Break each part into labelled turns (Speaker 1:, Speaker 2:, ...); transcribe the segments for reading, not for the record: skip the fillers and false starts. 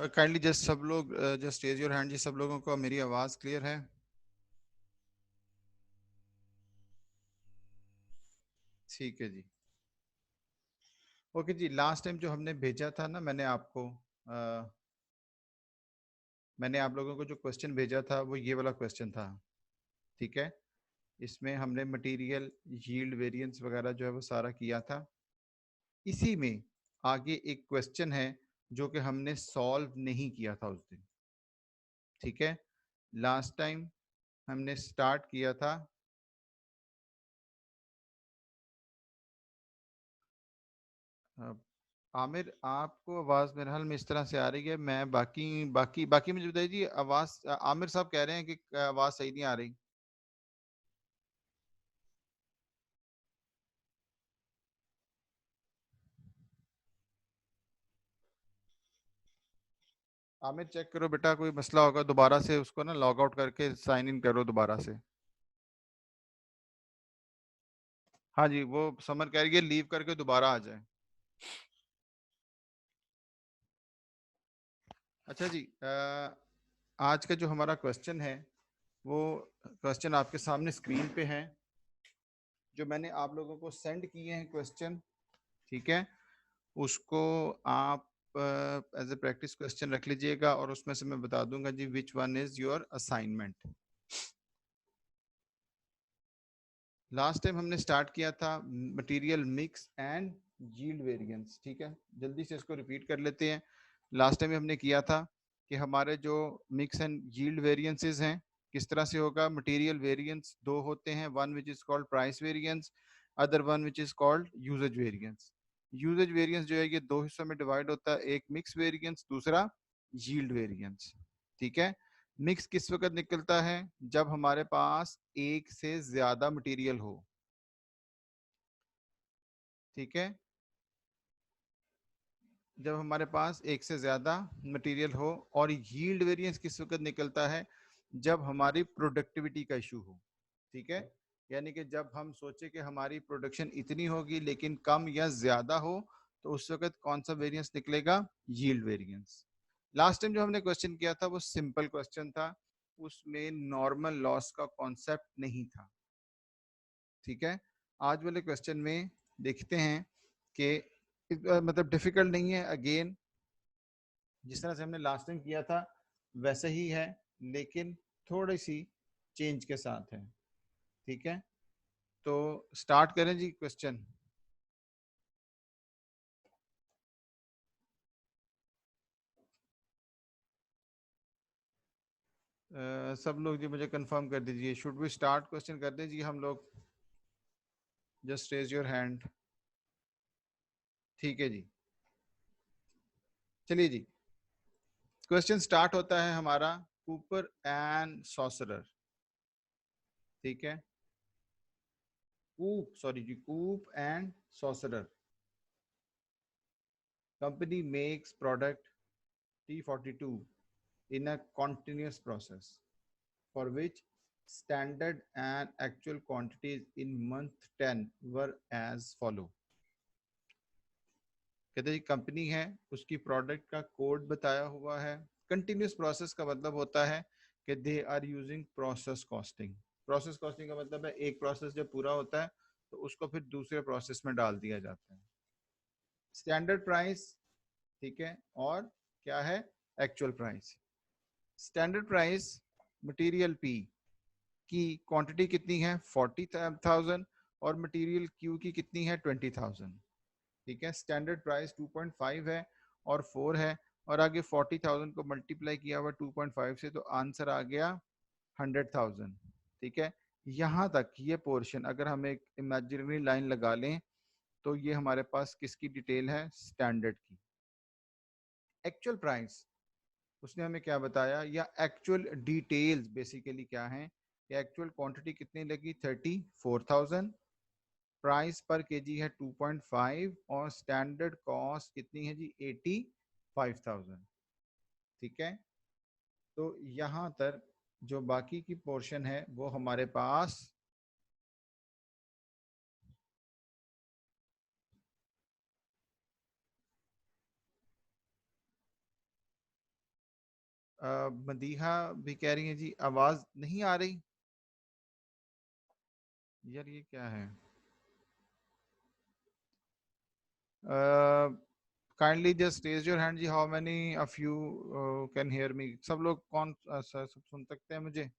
Speaker 1: Kindly just सब लोग just raise your hand जी, सब लोगों को मेरी आवाज क्लियर है? ठीक है जी। ओके जी, लास्ट टाइम जो हमने भेजा था ना, मैंने आप लोगों को जो क्वेश्चन भेजा था वो ये वाला क्वेश्चन था। ठीक है, इसमें हमने मटेरियल यील्ड वेरिएंस वगैरह जो है वो सारा किया था। इसी में आगे एक क्वेश्चन है जो कि हमने सॉल्व नहीं किया था उस दिन। ठीक है, लास्ट टाइम हमने स्टार्ट किया था आमिर, आपको आवाज मेरे हाल में इस तरह से आ रही है। मैं बाकी बाकी बाकी मुझे बताइए जी, आवाज आमिर साहब कह रहे हैं कि आवाज सही नहीं आ रही। आमिर चेक करो बेटा, कोई मसला होगा दोबारा से उसको ना लॉग आउट करके साइन इन करो दोबारा से। हाँ जी, वो समर कह रही है लीव करके दोबारा आ जाए। अच्छा जी, आज का जो हमारा क्वेश्चन है वो क्वेश्चन आपके सामने स्क्रीन पे है, जो मैंने आप लोगों को सेंड किए हैं क्वेश्चन। ठीक है, उसको आप एज ए प्रैक्टिस क्वेश्चन रख लीजिएगा और उसमें से मैं बता दूंगा जी which one is your assignment. Last time हमने स्टार्ट किया था material mix and yield variance. ठीक है, जल्दी से इसको रिपीट कर लेते हैं। लास्ट टाइम हमने किया था कि हमारे जो मिक्स एंड यील्ड वेरिएंसेस हैं किस तरह से होगा। मटेरियल वेरिएंस दो होते हैं, one which is called price variance, other one which is called usage variance. Usage variance जो है ये दो हिस्सों में डिवाइड होता है, एक मिक्स वेरिएंस, दूसरा यील्ड वेरिएंस। ठीक है, मिक्स किस वक्त निकलता है? जब हमारे पास एक से ज्यादा मटेरियल हो। ठीक है, जब हमारे पास एक से ज्यादा मटेरियल हो। और यील्ड वेरिएंस किस वक्त निकलता है? जब हमारी प्रोडक्टिविटी का इशू हो। ठीक है, यानी कि जब हम सोचे कि हमारी प्रोडक्शन इतनी होगी लेकिन कम या ज्यादा हो, तो उस वक्त कौन सा वेरिएंस निकलेगा? Yield variance. लास्ट टाइम जो हमने क्वेश्चन किया था वो सिंपल क्वेश्चन था, उसमें नॉर्मल लॉस का कॉन्सेप्ट नहीं था। ठीक है, आज वाले क्वेश्चन में देखते हैं कि मतलब डिफिकल्ट नहीं है। अगेन जिस तरह से हमने लास्ट टाइम किया था वैसे ही है, लेकिन थोड़ी सी चेंज के साथ है। ठीक है, तो स्टार्ट करें जी क्वेश्चन। सब लोग जी मुझे कंफर्म कर दीजिए, शुड वी स्टार्ट क्वेश्चन कर दें जी हम लोग? Just raise your hand. ठीक है जी, चलिए जी, क्वेश्चन स्टार्ट होता है हमारा कूपर एंड सॉसरर। ठीक है, कूप, सॉरी जी, Coop and Sorcerer company makes product T42 in a continuous process for which standard and actual quantities in month 10 were as follow। कहते हैं कंपनी है, उसकी प्रोडक्ट का कोड बताया हुआ है। कंटिन्यूस प्रोसेस का मतलब होता है कि they are using process costing. Process costing का मतलब है एक प्रोसेस जब पूरा होता है तो उसको फिर दूसरे प्रोसेस में डाल दिया जाता है। स्टैंडर्ड प्राइस, ठीक है, और क्या है? Actual price. Standard price material P की क्वांटिटी कितनी है? 40,000 और मटेरियल क्यू की कितनी है? 20,000। ठीक है, स्टैंडर्ड प्राइस 2.5 है और 4 है, और आगे 40,000 को मल्टीप्लाई किया हुआ 2.5 से, तो आंसर आ गया 100,000। ठीक है, यहाँ तक ये पोर्शन अगर हम एक इमेजिनरी लाइन लगा लें तो ये हमारे पास किसकी डिटेल है? स्टैंडर्ड की। एक्चुअल प्राइस उसने हमें क्या बताया, या एक्चुअल डिटेल्स बेसिकली क्या है कि एक्चुअल क्वांटिटी कितनी लगी? 34,000। प्राइस पर केजी है 2.5 और स्टैंडर्ड कॉस्ट कितनी है जी? 85,000। ठीक है, तो यहाँ तक जो बाकी की पोर्शन है वो हमारे पास मदीहा भी कह रही है जी आवाज नहीं आ रही। यार ये क्या है? Kindly just raise your hand जी, how many of you can hear me. सब लोग कौन सब सुन सकते हैं मुझे?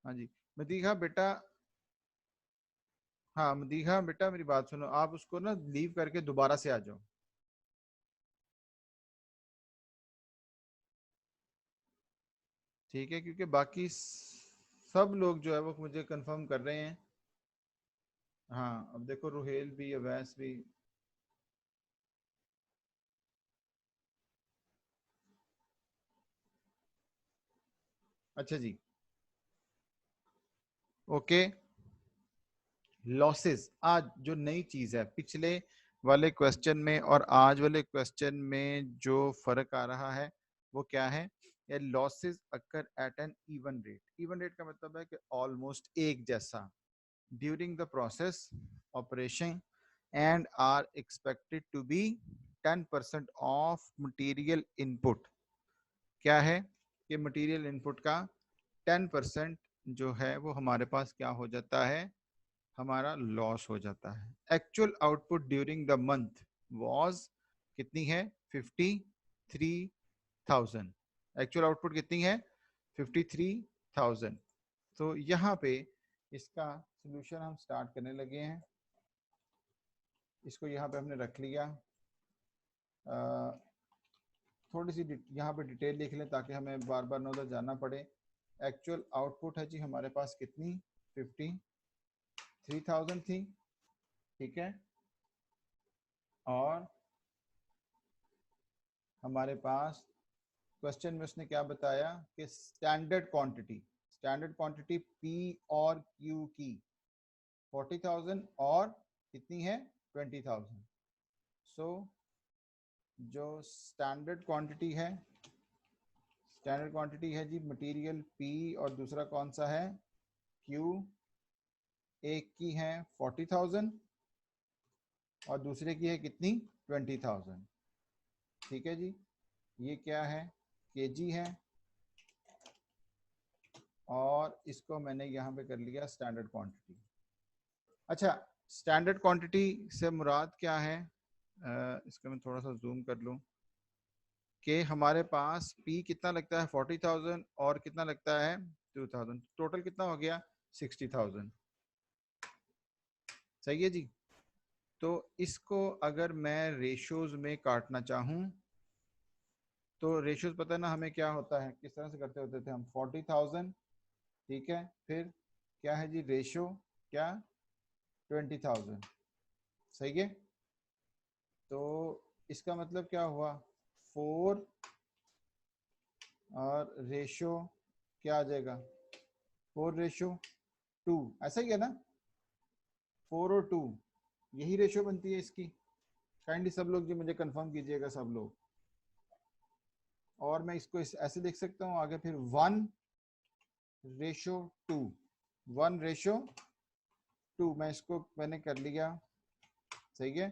Speaker 1: हाँ जी। मदीहा बेटा, हाँ मदीहा बेटा मेरी बात सुनो, आप उसको ना लीव करके दोबारा से आ जाओ। ठीक है, क्योंकि बाकी सब लोग जो है वो मुझे कंफर्म कर रहे हैं। हाँ अब देखो रुहेल भी, अवैस भी। अच्छा जी। ओके। लॉसेस, आज जो नई चीज है, पिछले वाले क्वेश्चन में और आज वाले क्वेश्चन में जो फर्क आ रहा है वो क्या है? ये losses occur at an even rate. Even rate का मतलब है कि ऑलमोस्ट एक जैसा during the process operation and are expected to be 10% of material input. क्या है कि मटेरियल इनपुट का 10% जो है वो हमारे पास क्या हो जाता है, हमारा लॉस हो जाता है। Actual output during the month was कितनी है? 53,000। एक्चुअल आउटपुट कितनी है? 53,000। तो यहाँ पे इसका सोल्यूशन हम स्टार्ट करने लगे हैं। इसको यहाँ पे हमने रख लिया। थोड़ी सी यहाँ पे डिटेल लिख लें ताकि हमें बार बार ना उधर जाना पड़े। एक्चुअल आउटपुट है जी हमारे पास कितनी? 53,000 थी। ठीक है। और हमारे पास क्वेश्चन में उसने क्या बताया कि स्टैंडर्ड क्वांटिटी पी और क्यू की 40,000 और कितनी है? 20,000। सो जो स्टैंडर्ड क्वांटिटी है जी मटेरियल पी, और दूसरा कौन सा है? क्यू। एक की है 40,000 और दूसरे की है कितनी? 20,000। ठीक है जी। ये क्या है? केजी है। और इसको मैंने यहाँ पे कर लिया स्टैंडर्ड क्वांटिटी। अच्छा, स्टैंडर्ड क्वांटिटी से मुराद क्या है? इसका मैं थोड़ा सा जूम कर लूँ कि हमारे पास P कितना लगता है? 40,000 और कितना लगता है? 2,000। टोटल कितना हो गया? 60,000। सही है जी। तो इसको अगर मैं रेशोज में काटना चाहूँ तो रेशोज पता है ना हमें क्या होता है, किस तरह से करते होते थे हम? 40,000। ठीक है, फिर क्या है जी रेशो? क्या? 20,000। सही है। तो इसका मतलब क्या हुआ? 4 और रेशो क्या आ जाएगा? 4:2। ऐसा ही है ना? 4 और 2 यही रेशो बनती है इसकी। काइंडली सब लोग जी मुझे कंफर्म कीजिएगा सब लोग। और मैं इसको ऐसे देख सकता हूँ आगे फिर 1:2। 1:2 मैं इसको मैंने कर लिया। सही है।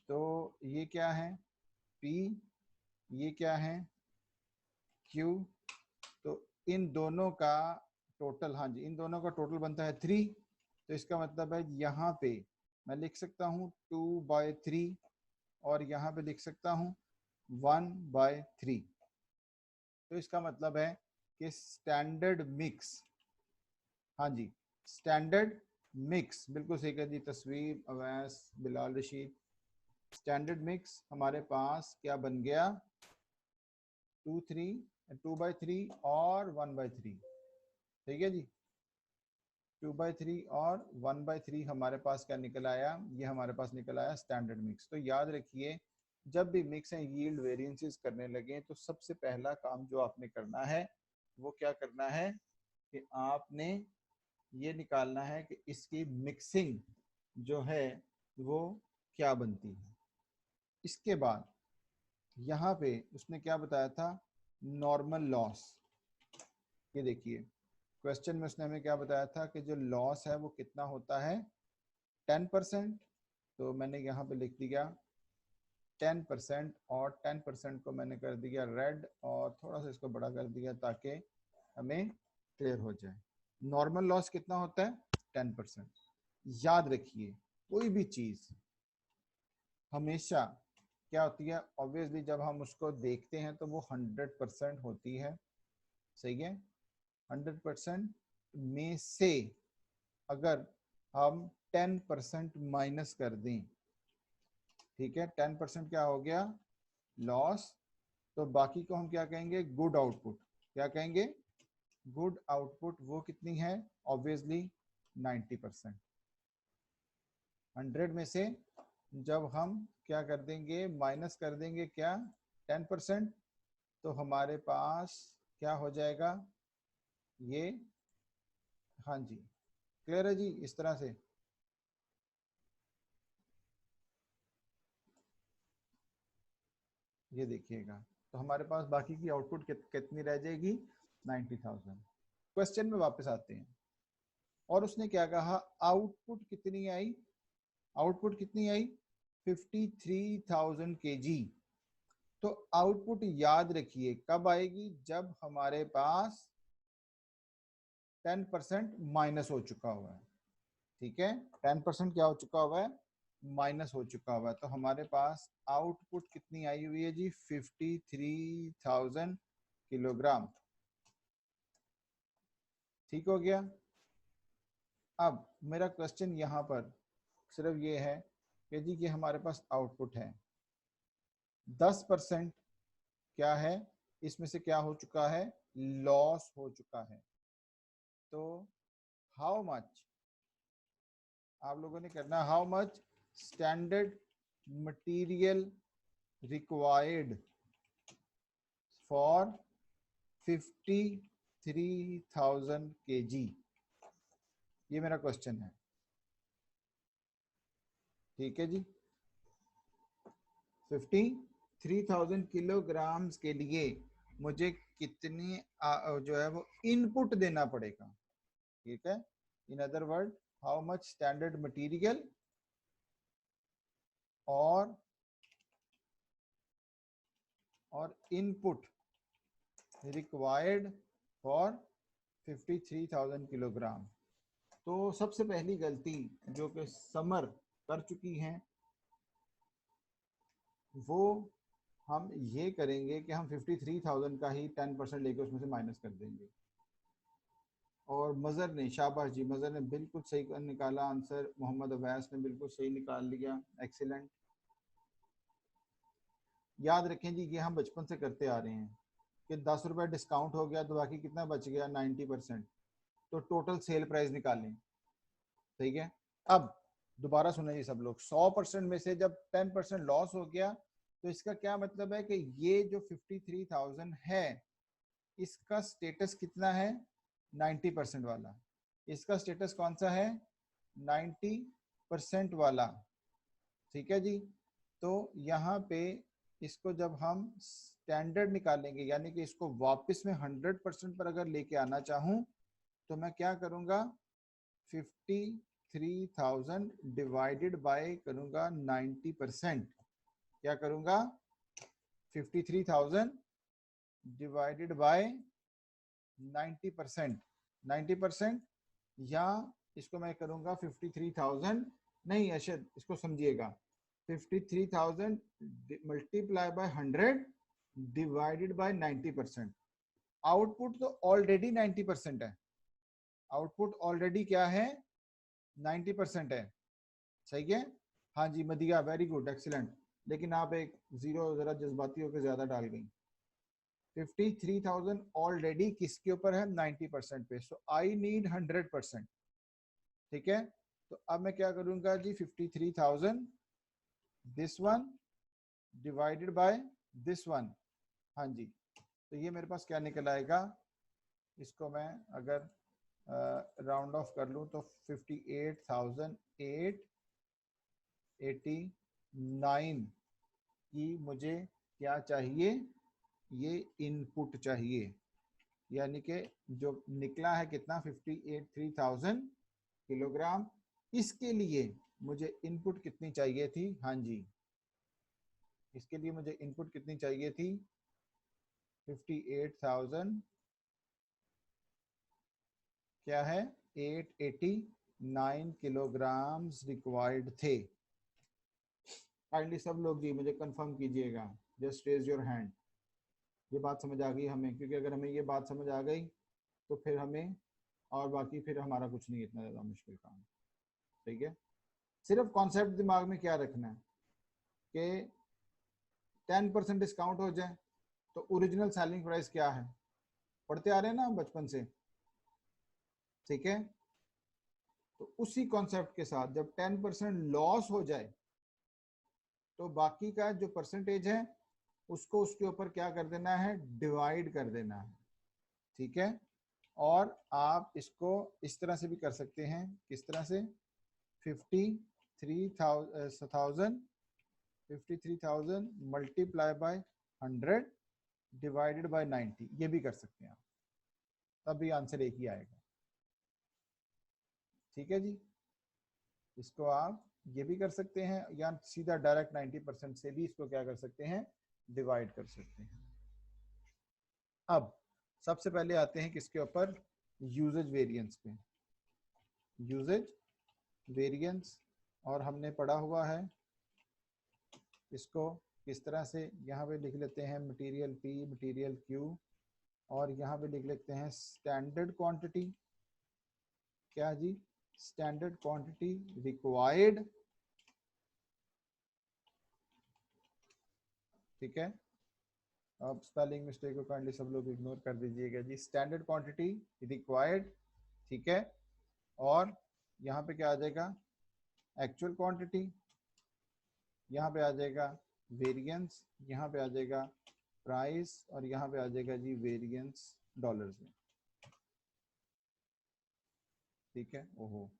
Speaker 1: तो ये क्या है? P। ये क्या है? Q। तो इन दोनों का टोटल, हाँ जी इन दोनों का टोटल बनता है 3। तो इसका मतलब है यहाँ पे मैं लिख सकता हूँ 2/3 और यहाँ पे लिख सकता हूँ 1/3। तो इसका मतलब है कि स्टैंडर्ड मिक्स, हाँ जी स्टैंडर्ड मिक्स, बिल्कुल सही कर दी तस्वीर, अवैस, बिलाल रशीद। स्टैंडर्ड मिक्स हमारे पास क्या बन गया? 2/3 और 1/3। ठीक है जी। 2/3 और 1/3 हमारे पास क्या निकल आया? ये हमारे पास निकल आया स्टैंडर्ड मिक्स। तो याद रखिए जब भी मिक्स एंड यील्ड वेरिएंसेस करने लगे तो सबसे पहला काम जो आपने करना है वो क्या करना है कि आपने ये निकालना है कि इसकी मिक्सिंग जो है वो क्या बनती है। इसके बाद यहाँ पे उसने क्या बताया था? Normal loss. ये देखिए क्वेश्चन में उसने हमें क्या बताया था कि जो लॉस है वो कितना होता है? 10%। तो मैंने यहाँ पे लिख दिया 10%, और 10% को मैंने कर दिया रेड और थोड़ा सा इसको बड़ा कर दिया ताकि हमें क्लियर हो जाए। नॉर्मल लॉस कितना होता है? 10%। याद रखिए कोई भी चीज हमेशा क्या होती है, ऑब्वियसली जब हम उसको देखते हैं तो वो 100% होती है, सही है। 100% में से अगर हम 10% माइनस कर दें, ठीक है, 10% क्या हो गया? लॉस। तो बाकी को हम क्या कहेंगे? Good output. क्या कहेंगे? Good output. वो कितनी है? ऑब्वियसली 90%। 100 में से जब हम क्या कर देंगे? माइनस कर देंगे क्या? 10%। तो हमारे पास क्या हो जाएगा? ये, हाँ जी, क्लियर है जी? इस तरह से ये देखिएगा, तो हमारे पास बाकी की आउटपुट कितनी रह जाएगी? 90,000। क्वेश्चन में वापस आते हैं, और उसने क्या कहा? आउटपुट कितनी आई? आउटपुट कितनी आई? 53,000 kg। तो आउटपुट याद रखिए कब आएगी? जब हमारे पास 10% माइनस हो चुका हुआ है, ठीक है। 10% क्या हो चुका हुआ है? माइनस हो चुका हुआ है। तो हमारे पास आउटपुट कितनी आई हुई है जी? 53,000 किलोग्राम। ठीक हो गया। अब मेरा क्वेश्चन यहाँ पर सिर्फ ये है कि जी कि हमारे पास आउटपुट है, 10% क्या है इसमें से? क्या हो चुका है? लॉस हो चुका है। तो हाउ मच आप लोगों ने करना? How much standard material required for 53,000 kg? ये मेरा क्वेश्चन है, ठीक है जी। 53,000 किलोग्राम्स के लिए मुझे कितनी जो है वो इनपुट देना पड़ेगा, ठीक है। In other word, how much standard material और इनपुट रिक्वायर्ड फॉर 53,000 किलोग्राम। तो सबसे पहली गलती जो कि समर कर चुकी हैं वो हम ये करेंगे कि हम 53,000 का ही 10% लेके उसमें से माइनस कर देंगे। और मज़र ने, शाबाश जी, मज़र ने बिल्कुल सही निकाला आंसर। मोहम्मद अवैस ने बिल्कुल सही निकाल लिया, एक्सीलेंट। याद रखें जी, ये हम बचपन से करते आ रहे हैं कि 10 रुपये डिस्काउंट हो गया तो बाकी कितना बच गया? 90%। तो टोटल सेल प्राइस निकालें, ठीक है। अब दोबारा सुने जी सब लोग, 100% में से जब 10% लॉस हो गया तो इसका क्या मतलब है कि ये जो 53,000 है इसका स्टेटस कितना है? 90% वाला। इसका स्टेटस कौन सा है? 90% वाला, ठीक है जी। तो यहाँ पे इसको जब हम स्टैंडर्ड निकालेंगे, यानी कि इसको वापस में 100% पर अगर लेके आना चाहूँ तो मैं क्या करूँगा? 53,000 डिवाइडेड बाय करूँगा 90%। क्या करूँगा? 53,000 डिवाइडेड बाय 90%। 90%, या इसको मैं करूँगा 53,000, नहीं अशद इसको समझिएगा, 53,000 multiply by 100 divided by 90%। Output तो ऑलरेडी 90% है। आउटपुट ऑलरेडी क्या है? 90% है, सही है। हाँ जी मदिया, वेरी गुड, एक्सीलेंट। लेकिन आप एक जीरो जरा जज्बाती होकर ज्यादा डाल गई। 53,000 ऑलरेडी किसके ऊपर है? 90% पे। सो आई नीड 100%, ठीक है। तो अब मैं क्या करूंगा जी? 53,000 this one divided by this one, हाँ जी। तो ये मेरे पास क्या निकल आएगा? इसको मैं अगर राउंड ऑफ कर लूं तो 58,889 की मुझे क्या चाहिए? ये इनपुट चाहिए, यानी कि जो निकला है कितना? 58,3,000 किलोग्राम। इसके लिए मुझे इनपुट कितनी चाहिए थी? हाँ जी, इसके लिए मुझे इनपुट कितनी चाहिए थी, 58,000 क्या है 889 किलोग्राम रिक्वायर्ड थे। काइंडली सब लोग जी मुझे कंफर्म कीजिएगा, जस्ट रेज योर हैंड। ये बात समझ आ गई हमें, क्योंकि अगर हमें ये बात समझ आ गई तो फिर हमें और बाकी फिर हमारा कुछ नहीं इतना ज़्यादा मुश्किल काम। ठीक है, सिर्फ कॉन्सेप्ट दिमाग में क्या रखना है कि 10% डिस्काउंट हो जाए तो ओरिजिनल सेलिंग प्राइस क्या है, पढ़ते आ रहे हैं ना बचपन से। ठीक है, तो उसी कॉन्सेप्ट के साथ जब 10% लॉस हो जाए तो बाकी का जो परसेंटेज है उसको उसके ऊपर क्या कर देना है, डिवाइड कर देना है। ठीक है, और आप इसको इस तरह से भी कर सकते हैं, किस तरह से, 53,000 मल्टीप्लाई बाय 100 डिवाइडेड बाय 90, ये भी कर सकते हैं आप, तब भी आंसर एक ही आएगा। ठीक है जी, इसको आप ये भी कर सकते हैं या सीधा डायरेक्ट 90% से भी इसको क्या कर सकते हैं, डिवाइड कर सकते हैं। अब सबसे पहले आते हैं किसके ऊपर, यूजेज वेरिएंस पे। यूजेज वेरिएंस, और हमने पढ़ा हुआ है इसको किस तरह से, यहाँ पे लिख लेते हैं मटेरियल P, मटेरियल Q, और यहाँ पे लिख लेते हैं स्टैंडर्ड क्वांटिटी। क्या जी, स्टैंडर्ड क्वांटिटी रिक्वायर्ड। ठीक है, अब स्पेलिंग मिस्टेक को काइंडली सब लोग इग्नोर कर दीजिएगा जी, स्टैंडर्ड क्वांटिटी रिक्वायर्ड। ठीक है, और यहाँ पे क्या आ जाएगा, एक्चुअल क्वांटिटी, यहाँ पे आ जाएगा वेरिएंस, यहाँ पे आ जाएगा प्राइस, और यहाँ पे आ जाएगा जी वेरिएंस डॉलर्स में। ठीक है, ओहो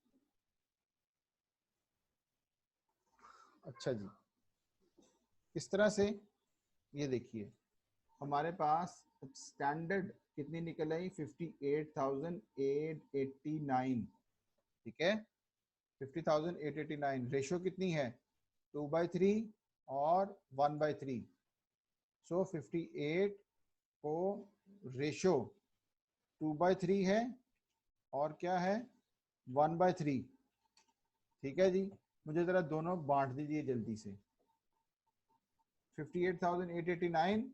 Speaker 1: अच्छा जी, इस तरह से ये देखिए हमारे पास स्टैंडर्ड कितनी निकल आई, 58,889। ठीक है, 50,889, रेशो कितनी है 2/3 और 1/3। सो 58 को रेशो 2/3 है और क्या है 1/3। ठीक है जी, मुझे जरा दोनों बांट दीजिए जल्दी से, 58,889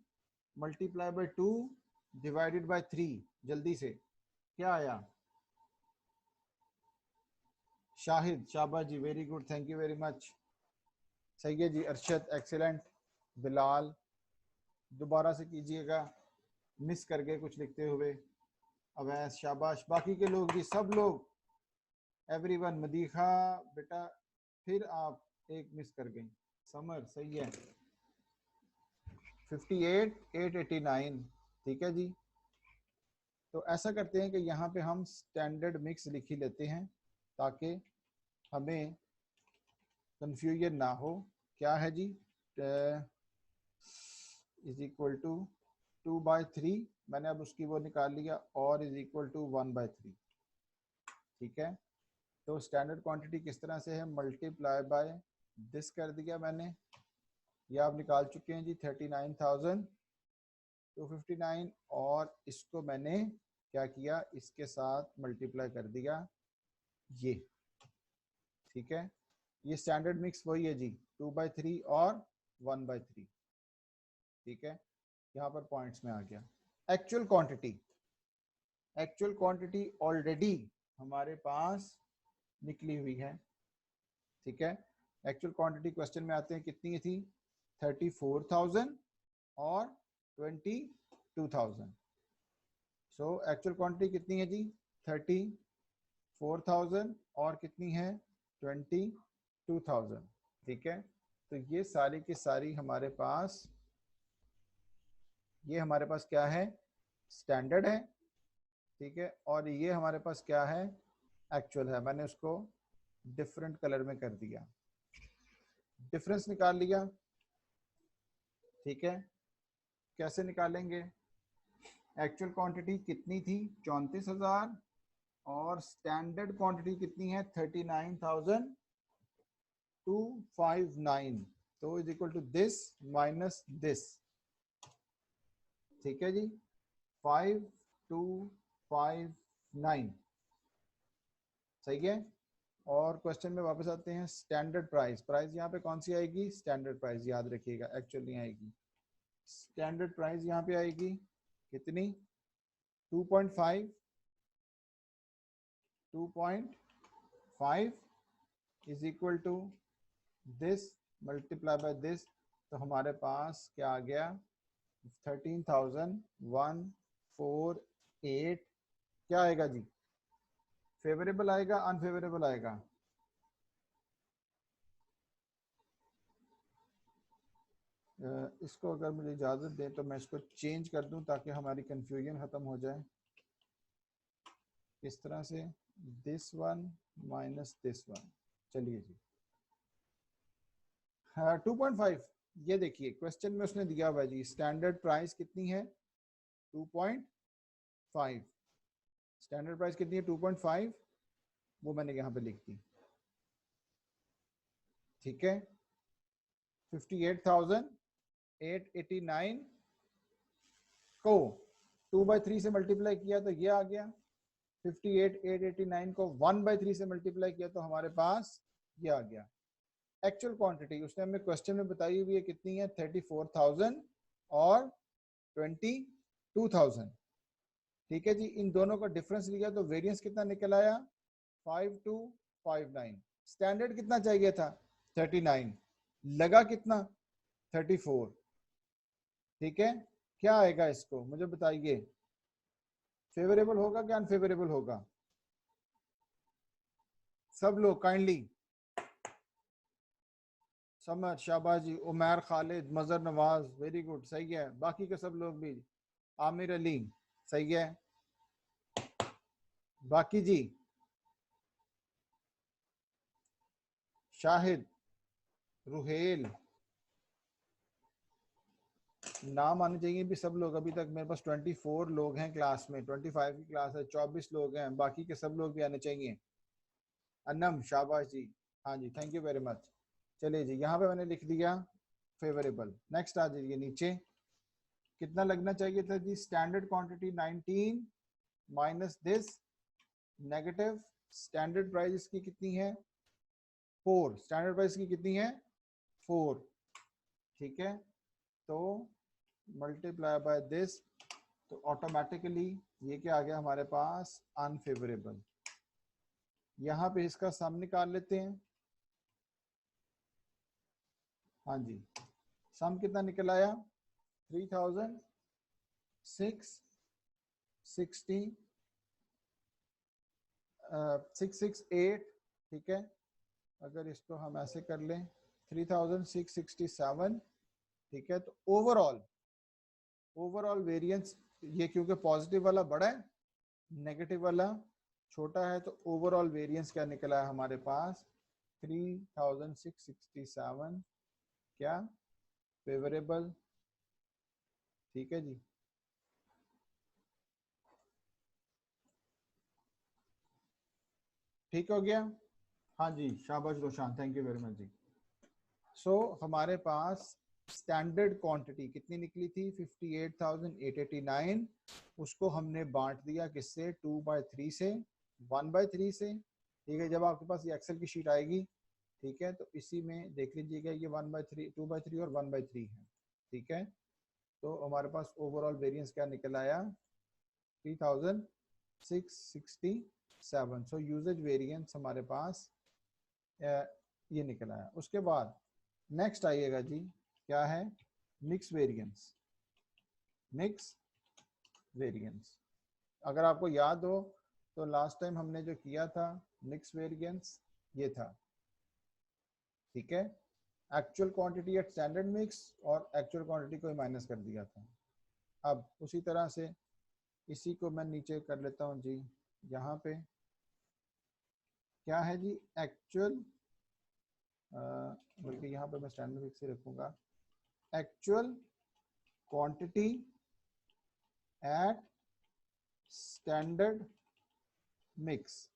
Speaker 1: मल्टीप्लाई बाय 2 डिवाइडेड बाय 3, जल्दी से क्या आया, शाहिद, शाबाश जी, very good, thank you very much. सही है जी, अरशद एक्सीलेंट, बिलाल दोबारा से कीजिएगा, मिस कर गए कुछ लिखते हुए, अवैस शाबाश, बाकी के लोग भी सब लोग, एवरीवन, मदीखा बेटा फिर आप एक मिस कर गई, समर सही है, 58,889। ठीक है जी, तो ऐसा करते हैं कि यहाँ पे हम स्टैंडर्ड मिक्स लिख ही लेते हैं ताकि हमें कंफ्यूजन ना हो। क्या है जी, इज इक्वल टू 2/3, मैंने अब उसकी वो निकाल लिया, और इज इक्वल टू 1/3। ठीक है, तो स्टैंडर्ड क्वांटिटी किस तरह से है, मल्टीप्लाई बाय दिस कर दिया मैंने, ये आप निकाल चुके हैं जी 39,259, और इसको मैंने क्या किया, इसके साथ मल्टीप्लाई कर दिया ये। ठीक है, ये स्टैंडर्ड मिक्स वही है जी, 2/3 और 1/3। ठीक है, यहाँ पर पॉइंट्स में आ गया। Actual quantity, actual quantity already हमारे पास निकली हुई है। ठीक है, एक्चुअल क्वांटिटी क्वेश्चन में आते हैं कितनी थी, 34,000 और 22,000। सो एक्चुअल क्वांटिटी कितनी है जी, 34,000 और कितनी है 22,000। ठीक है, तो ये सारी की सारी हमारे पास, ये हमारे पास क्या है, स्टैंडर्ड है। ठीक है, और ये हमारे पास क्या है, एक्चुअल है। मैंने उसको डिफरेंट कलर में कर दिया, डिफरेंस निकाल लिया। ठीक है, कैसे निकालेंगे, एक्चुअल क्वांटिटी कितनी थी 34,000 और स्टैंडर्ड क्वांटिटी कितनी है 39,259। तो is equal to this minus this, ठीक है जी। 5259 सही है। और क्वेश्चन में वापस आते हैं। स्टैंडर्ड प्राइस, प्राइस यहाँ पे कौन सी आएगी? स्टैंडर्ड प्राइस, याद रखिएगा, एक्चुअल नहीं आएगी। स्टैंडर्ड प्राइस यहाँ पे आएगी कितनी? 2.5 is equal to this multiply by this, तो हमारे पास क्या आ गया? 13,148। क्या आएगा जी? फेवरेबल आएगा, अनफेवरेबल आएगा? इसको अगर मुझे इजाजत दें तो मैं इसको चेंज कर दूं ताकि हमारी कंफ्यूजन खत्म हो जाए। इस तरह से this one minus this one, चलिए जी। 2.5, ये देखिए क्वेश्चन में उसने दिया हुआ जी स्टैंडर्ड प्राइस कितनी है? 2.5। स्टैंडर्ड प्राइस कितनी है? 2.5, वो मैंने यहाँ पे लिख दी, ठीक है। 58,889 को 2/3 से मल्टीप्लाई किया तो ये आ गया। 58,889 को 1/3 से मल्टीप्लाई किया तो हमारे पास ये आ गया। एक्चुअल क्वांटिटी उसने हमें क्वेश्चन में बताई हुई है कितनी है? 34,000 और 22,000, ठीक है जी। इन दोनों का डिफरेंस लिया तो वेरिएंस कितना निकल आया? 5259। स्टैंडर्ड कितना चाहिए था? 39, लगा कितना? 34, ठीक है। क्या आएगा इसको मुझे बताइए? फेवरेबल होगा क्या अनफेवरेबल होगा? सब लोग काइंडली। समर, शाबाश जी। उमर, खालिद, मजर, नवाज, वेरी गुड, सही है। बाकी के सब लोग भी। आमिर अली, सही है। बाकी जी, शाहिद, रुहेल, नाम आने चाहिए भी सब लोग। अभी तक मेरे पास 24 लोग हैं क्लास में, 25 की क्लास है, 24 लोग हैं, बाकी के सब लोग भी आने चाहिए। अनम, शाबाश जी, हाँ जी, थैंक यू वेरी मच। चलिए जी, यहाँ पे मैंने लिख दिया फेवरेबल। नेक्स्ट आ जाइए नीचे। कितना लगना चाहिए था जी? Standard quantity 19 minus this negative standard price इसकी कितनी है? 4। स्टैंडर्ड प्राइस की कितनी है? 4, ठीक है। तो मल्टीप्लाई बाय दिस, तो ऑटोमेटिकली ये क्या आ गया हमारे पास? अनफेवरेबल। यहाँ पे इसका सम निकाल लेते हैं। हाँ जी, सम कितना निकल आया? 3,668, ठीक है। अगर इसको हम ऐसे कर लें 3,667, ठीक है। तो ओवरऑल वेरिएंस ये क्योंकि पॉजिटिव वाला बड़ा है, नेगेटिव वाला छोटा है, तो ओवरऑल वेरिएंस क्या निकला है हमारे पास? 3,667 क्या? फेवरेबल, ठीक है जी। ठीक हो गया? हाँ जी, शाबाश Roshan, thank you very much जी। सो हमारे पास स्टैंडर्ड क्वांटिटी कितनी निकली थी? 58,889। उसको हमने बांट दिया किससे? 2/3 से, 1/3 से, ठीक है। जब आपके पास ये एक्सेल की शीट आएगी, ठीक है, तो इसी में देख लीजिएगा ये 1/3, 2/3 और 1/3 है, ठीक है। तो हमारे पास ओवरऑल वेरिएंस क्या निकल आया? 3,667। सो यूजेज वेरिएंस हमारे पास ये निकल आया। उसके बाद नेक्स्ट आइएगा जी, क्या है? Mix variance. मिक्स वेरिएंस, अगर आपको याद हो तो लास्ट टाइम हमने जो किया था मिक्स वेरिएंस ये था, ठीक है। Actual quantity at standard mix और एक्चुअल क्वांटिटी को माइनस कर दिया था। अब उसी तरह से इसी को मैं नीचे कर लेता हूँ जी। यहाँ पे क्या है जी? एक्चुअल, बल्कि यहाँ पे मैं स्टैंडर्ड मिक्स ही रखूंगा। Actual quantity at standard mix,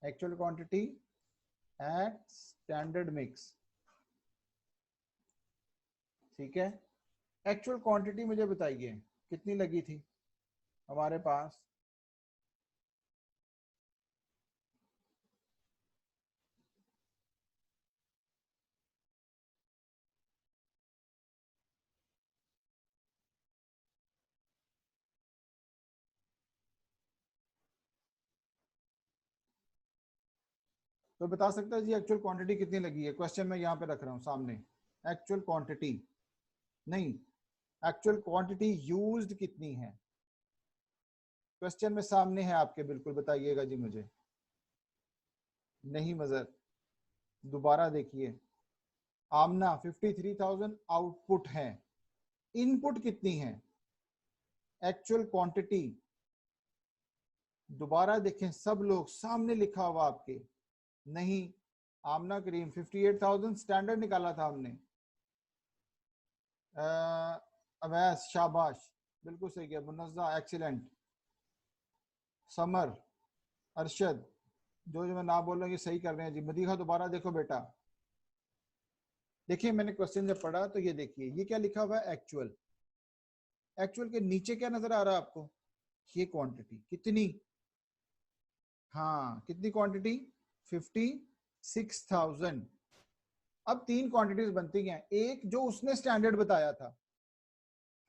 Speaker 1: actual quantity at standard mix, ठीक है, एक्चुअल क्वांटिटी मुझे बताइए कितनी लगी थी हमारे पास। तो बता सकता है जी एक्चुअल क्वांटिटी कितनी लगी है? क्वेश्चन मैं यहाँ पे रख रहा हूँ सामने, एक्चुअल क्वांटिटी नहीं, एक्चुअल क्वांटिटी यूज्ड कितनी है? क्वेश्चन में सामने है आपके, बिल्कुल बताइएगा जी मुझे। नहीं मजर, दोबारा देखिए। आमना 53,000 आउटपुट है, इनपुट कितनी है? एक्चुअल क्वांटिटी, दोबारा देखें सब लोग, सामने लिखा हुआ आपके। नहीं, आमना करीम 58,000 स्टैंडर्ड निकाला था हमने। अवैस शाबाश, बिल्कुल सही किया। मुन्नज़्ज़ा एक्सीलेंट। समर, अरशद, जो जो मैं ना बोल रहा हूँ ये सही कर रहे हैं जी। मदीहा दोबारा देखो बेटा, देखिए मैंने क्वेश्चन जब पढ़ा तो ये देखिए ये क्या लिखा हुआ है, एक्चुअल। एक्चुअल के नीचे क्या नजर आ रहा है आपको? ये क्वांटिटी कितनी, हाँ कितनी क्वांटिटी? 56,000। अब तीन क्वांटिटीज बनती हैं, एक जो उसने स्टैंडर्ड बताया था,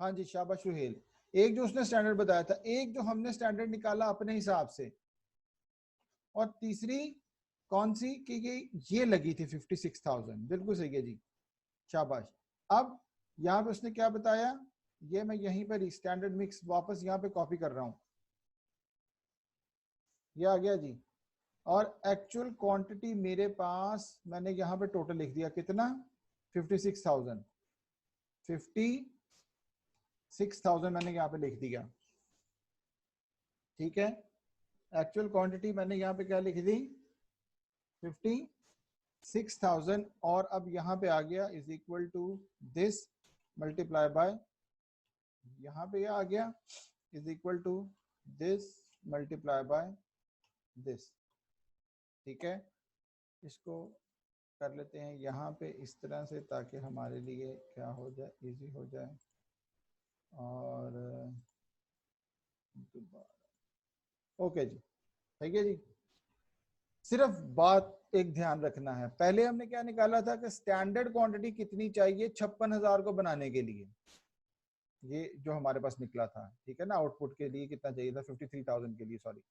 Speaker 1: हाँ जी शाबाश सुहेल, एक जो उसने स्टैंडर्ड बताया था, एक जो हमने स्टैंडर्ड निकाला अपने हिसाब से, और तीसरी कौन सी कि ये लगी थी 56,000। बिल्कुल सही है जी, शाबाश। अब यहाँ पे उसने क्या बताया, ये मैं यहीं पर स्टैंडर्ड मिक्स वापस यहाँ पे कॉपी कर रहा हूँ, ये आ गया जी। और एक्चुअल क्वांटिटी मेरे पास मैंने यहाँ पे टोटल लिख दिया, कितना? 56,000। 56,000 मैंने यहाँ पे लिख दिया, ठीक है। एक्चुअल क्वांटिटी मैंने यहाँ पे क्या लिख दी? 56,000। और अब यहाँ पे आ गया is equal to this multiply by, यहाँ पे आ गया is equal to this multiply by this, ठीक है। इसको कर लेते हैं यहाँ पे इस तरह से ताकि हमारे लिए क्या हो जाए, इजी हो जाए। और ओके जी, ठीक है जी। सिर्फ बात एक ध्यान रखना है, पहले हमने क्या निकाला था कि स्टैंडर्ड क्वांटिटी कितनी चाहिए 56,000 को बनाने के लिए, ये जो हमारे पास निकला था, ठीक है ना। आउटपुट के लिए कितना चाहिए था? 53,000 के लिए, सॉरी।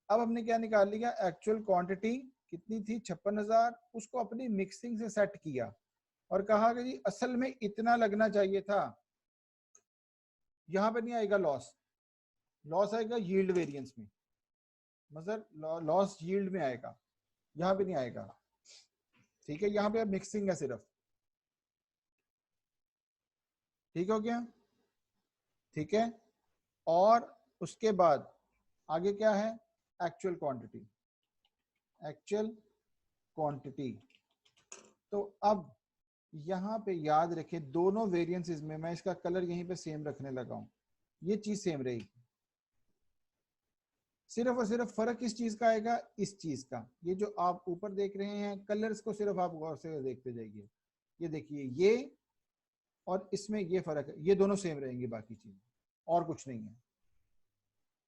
Speaker 1: अब हमने क्या निकाल लिया, एक्चुअल क्वांटिटी कितनी थी? 56,000। उसको अपनी मिक्सिंग से सेट किया और कहा कि जी असल में इतना लगना चाहिए था। यहां पे नहीं आएगा लॉस, लॉस आएगा यील्ड वेरिएंस में, मतलब लॉस यील्ड में आएगा, यहाँ पे नहीं आएगा, ठीक है। यहाँ पे अब मिक्सिंग है सिर्फ, ठीक हो गया, ठीक है। और उसके बाद आगे क्या है? Actual quantity, actual quantity. तो अब यहाँ पे याद रखें दोनों वेरिएंसेस में, मैं इसका कलर यहीं पे सेम रखने लगा हूँ, ये चीज सेम रहेगी। सिर्फ और सिर्फ फर्क किस चीज का आएगा? इस चीज का। ये जो आप ऊपर देख रहे हैं कलर्स को सिर्फ आप गौर से देखते जाइए, ये देखिए ये और इसमें ये फर्क है, ये दोनों सेम रहेंगे, बाकी चीज और कुछ नहीं है।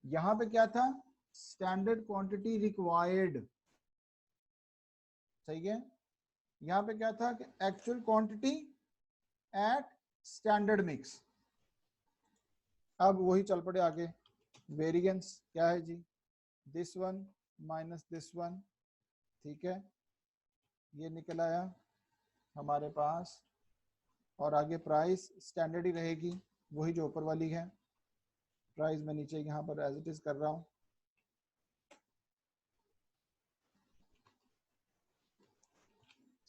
Speaker 1: यहां पे क्या था? स्टैंडर्ड क्वांटिटी रिक्वायर्ड, सही है। यहां पे क्या था कि actual quantity at standard mix. अब वही चल पड़े आगे, वेरिएंस क्या है जी? This one minus this one, ठीक है, ये निकल आया हमारे पास। और आगे प्राइस स्टैंडर्ड ही रहेगी, वही जो ऊपर वाली है। प्राइस मैं नीचे यहाँ पर एज इट इज कर रहा हूँ,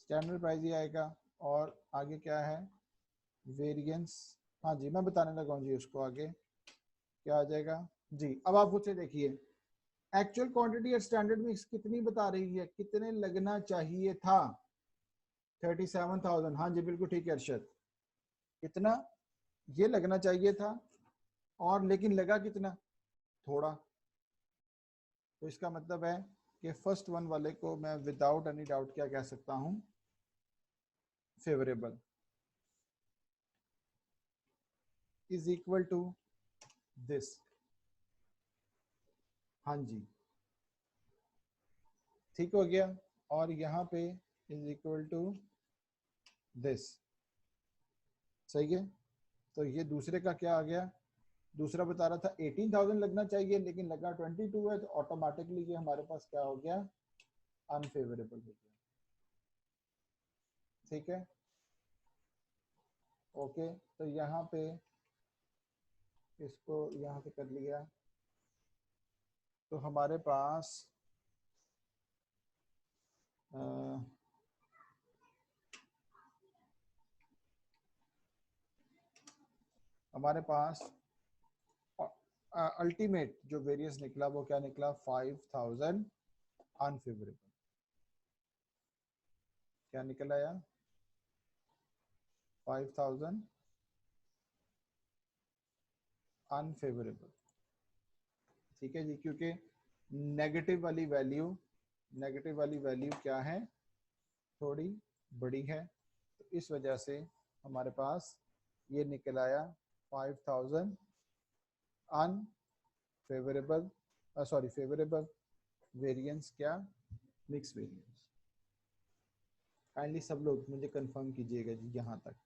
Speaker 1: स्टैंडर्ड प्राइस ही आएगा। और आगे क्या है? वेरिएंस, हाँ जी मैं बताने लगा हूँ जी उसको, आगे क्या आ जाएगा जी। अब आप खुद से देखिए, एक्चुअल क्वांटिटी और स्टैंडर्ड मिक्स कितनी बता रही है, कितने लगना चाहिए था? 37,000, हाँ जी बिल्कुल ठीक है अरशद, कितना ये लगना चाहिए था, और लेकिन लगा कितना? थोड़ा। तो इसका मतलब है कि फर्स्ट वन वाले को मैं विदाउट एनी डाउट क्या कह सकता हूँ? Favourable. Is equal to this. हाँ जी, ठीक हो गया। और यहाँ पे इज इक्वल टू दिस, सही है। तो ये दूसरे का क्या आ गया, दूसरा बता रहा था 18,000 लगना चाहिए, लेकिन लगा 22 है, तो ऑटोमेटिकली ये हमारे पास क्या हो गया, अनफेवरेबल हो गया। ठीक है, ओके। तो यहाँ पे इसको यहाँ पे कर लिया, तो हमारे पास हमारे पास अल्टीमेट जो वेरियंस निकला वो क्या निकला, 5,000 अनफेवरेबल। क्या निकला यार, 5,000 अनफेवरेबल। ठीक है जी, क्योंकि नेगेटिव वाली वैल्यू क्या है, थोड़ी बड़ी है, तो इस वजह से हमारे पास ये निकल आया 5,000 अनफेवरेबल, सॉरी फेवरेबल वेरिएंस, क्या मिक्स वेरिएंस। काइंडली सब लोग मुझे कंफर्म कीजिएगा जी यहाँ तक।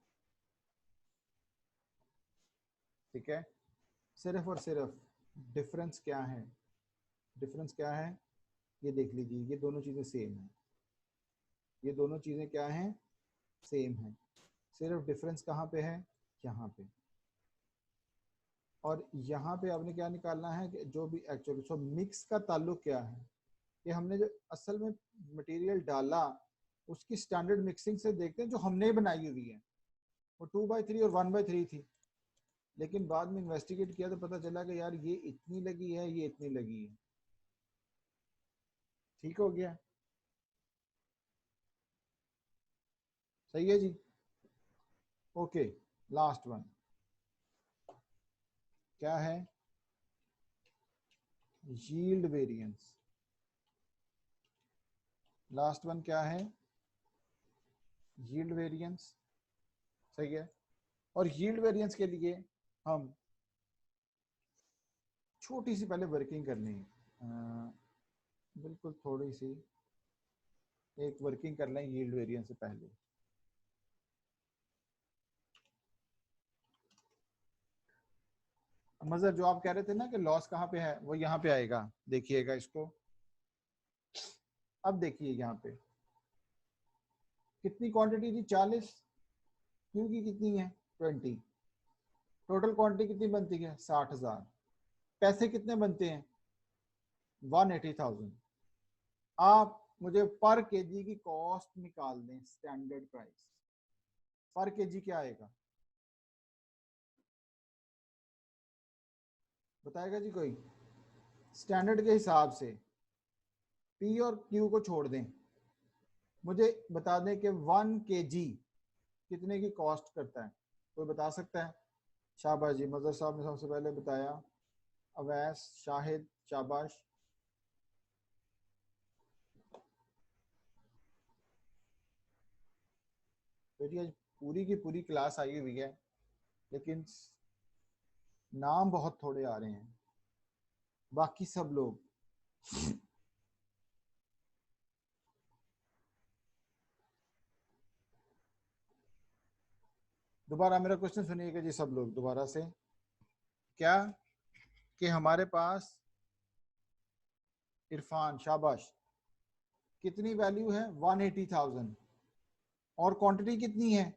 Speaker 1: ठीक है, सिर्फ और सिर्फ डिफरेंस क्या है, डिफरेंस क्या है, ये देख लीजिए, ये दोनों चीजें सेम है, ये दोनों चीजें क्या हैं, सेम है। सिर्फ डिफरेंस कहाँ पे है, यहाँ पे। और यहाँ पे आपने क्या निकालना है कि जो भी एक्चुअली सो मिक्स का ताल्लुक क्या है, कि हमने जो असल में मटेरियल डाला उसकी स्टैंडर्ड मिक्सिंग से देखते हैं जो हमने बनाई हुई है, वो 2/3 और 1/3 थी, लेकिन बाद में इन्वेस्टिगेट किया तो पता चला कि यार ये इतनी लगी है, ये इतनी लगी है। ठीक हो गया, सही है जी। ओके, लास्ट वन क्या है, यील्ड वेरिएंस। लास्ट वन क्या है, यील्ड वेरिएंस, सही है। और यील्ड वेरिएंस के लिए हम छोटी सी पहले वर्किंग करनी है, बिल्कुल थोड़ी सी एक वर्किंग कर लें यील्ड वेरिएंस से पहले। मजर जो आप कह रहे थे ना कि लॉस कहाँ पे है, वो यहाँ पे आएगा, देखिएगा इसको। अब देखिए यहाँ पे कितनी क्वांटिटी थी, 40, क्यू की कितनी है, 20, टोटल क्वांटिटी कितनी बनती है, 60,000। पैसे कितने बनते हैं, 180,000। आप मुझे पर केजी की कॉस्ट निकाल दें, स्टैंडर्ड प्राइस पर केजी क्या आएगा, बताएगा जी कोई, स्टैंडर्ड के हिसाब से पी और क्यू को छोड़ दें, मुझे बता दें कि 1 केजी कितने की कॉस्ट करता है, कोई बता सकता है। शाबाश जी, मजर साहब ने सबसे पहले बताया, अवैस, शाहिद, शाबाश। तो जी आज पूरी की पूरी क्लास आई हुई है, लेकिन नाम बहुत थोड़े आ रहे हैं, बाकी सब लोग दोबारा मेरा क्वेश्चन सुनिएगा जी सब लोग दोबारा से। क्या कि हमारे पास इरफान, शाबाश, कितनी वैल्यू है, 180,000, और क्वांटिटी कितनी है,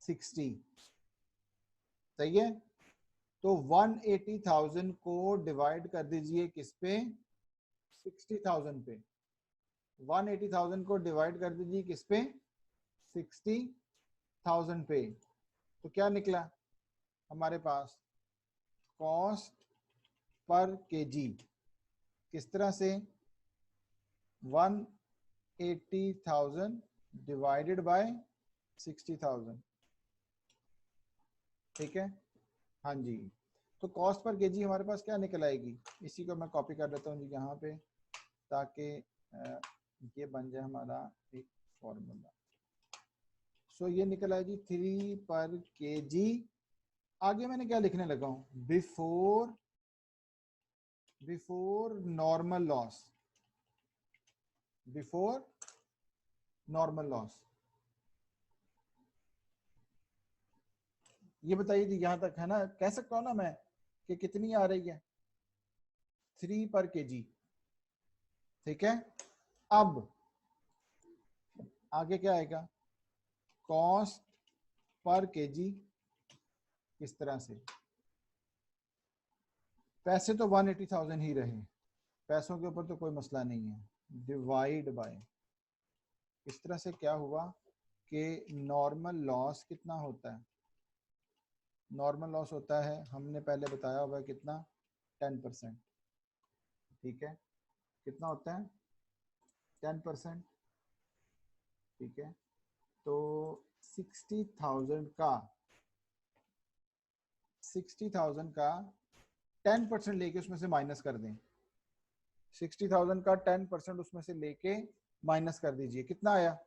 Speaker 1: 60, सही है। तो 180,000 को डिवाइड कर दीजिए किस पे, 60,000 पे। 180,000 को डिवाइड कर दीजिए किस पे, 60,000 पे। तो क्या निकला हमारे पास, कॉस्ट पर केजी किस तरह से, 180,000 डिवाइडेड बाय 60,000। ठीक है, हाँ जी। तो कॉस्ट पर केजी हमारे पास क्या निकल आएगी, इसी को मैं कॉपी कर लेता हूँ जी यहाँ पे, ताकि ये बन जाए हमारा एक फॉर्मूला। सो ये निकल आएगी 3 पर केजी आगे मैंने क्या लिखने लगा हूं, before normal loss, before normal loss. ये बताइए जी, यहां तक है ना, कह सकता हूं ना मैं कि कितनी आ रही है, 3 पर kg। ठीक है, अब आगे क्या आएगा, कॉस्ट पर kg। किस तरह से, पैसे तो 180,000 ही रहे, पैसों के ऊपर तो कोई मसला नहीं है, डिवाइड बाय, इस तरह से क्या हुआ कि नॉर्मल लॉस कितना होता है, नॉर्मल लॉस होता है, हमने पहले बताया हुआ है कितना, 10%। ठीक है, कितना होता है, 10%। ठीक है, तो 60,000 का 10% लेके उसमें से माइनस कर दें, 60,000 का 10% उसमें से लेके माइनस कर दीजिए, कितना आया,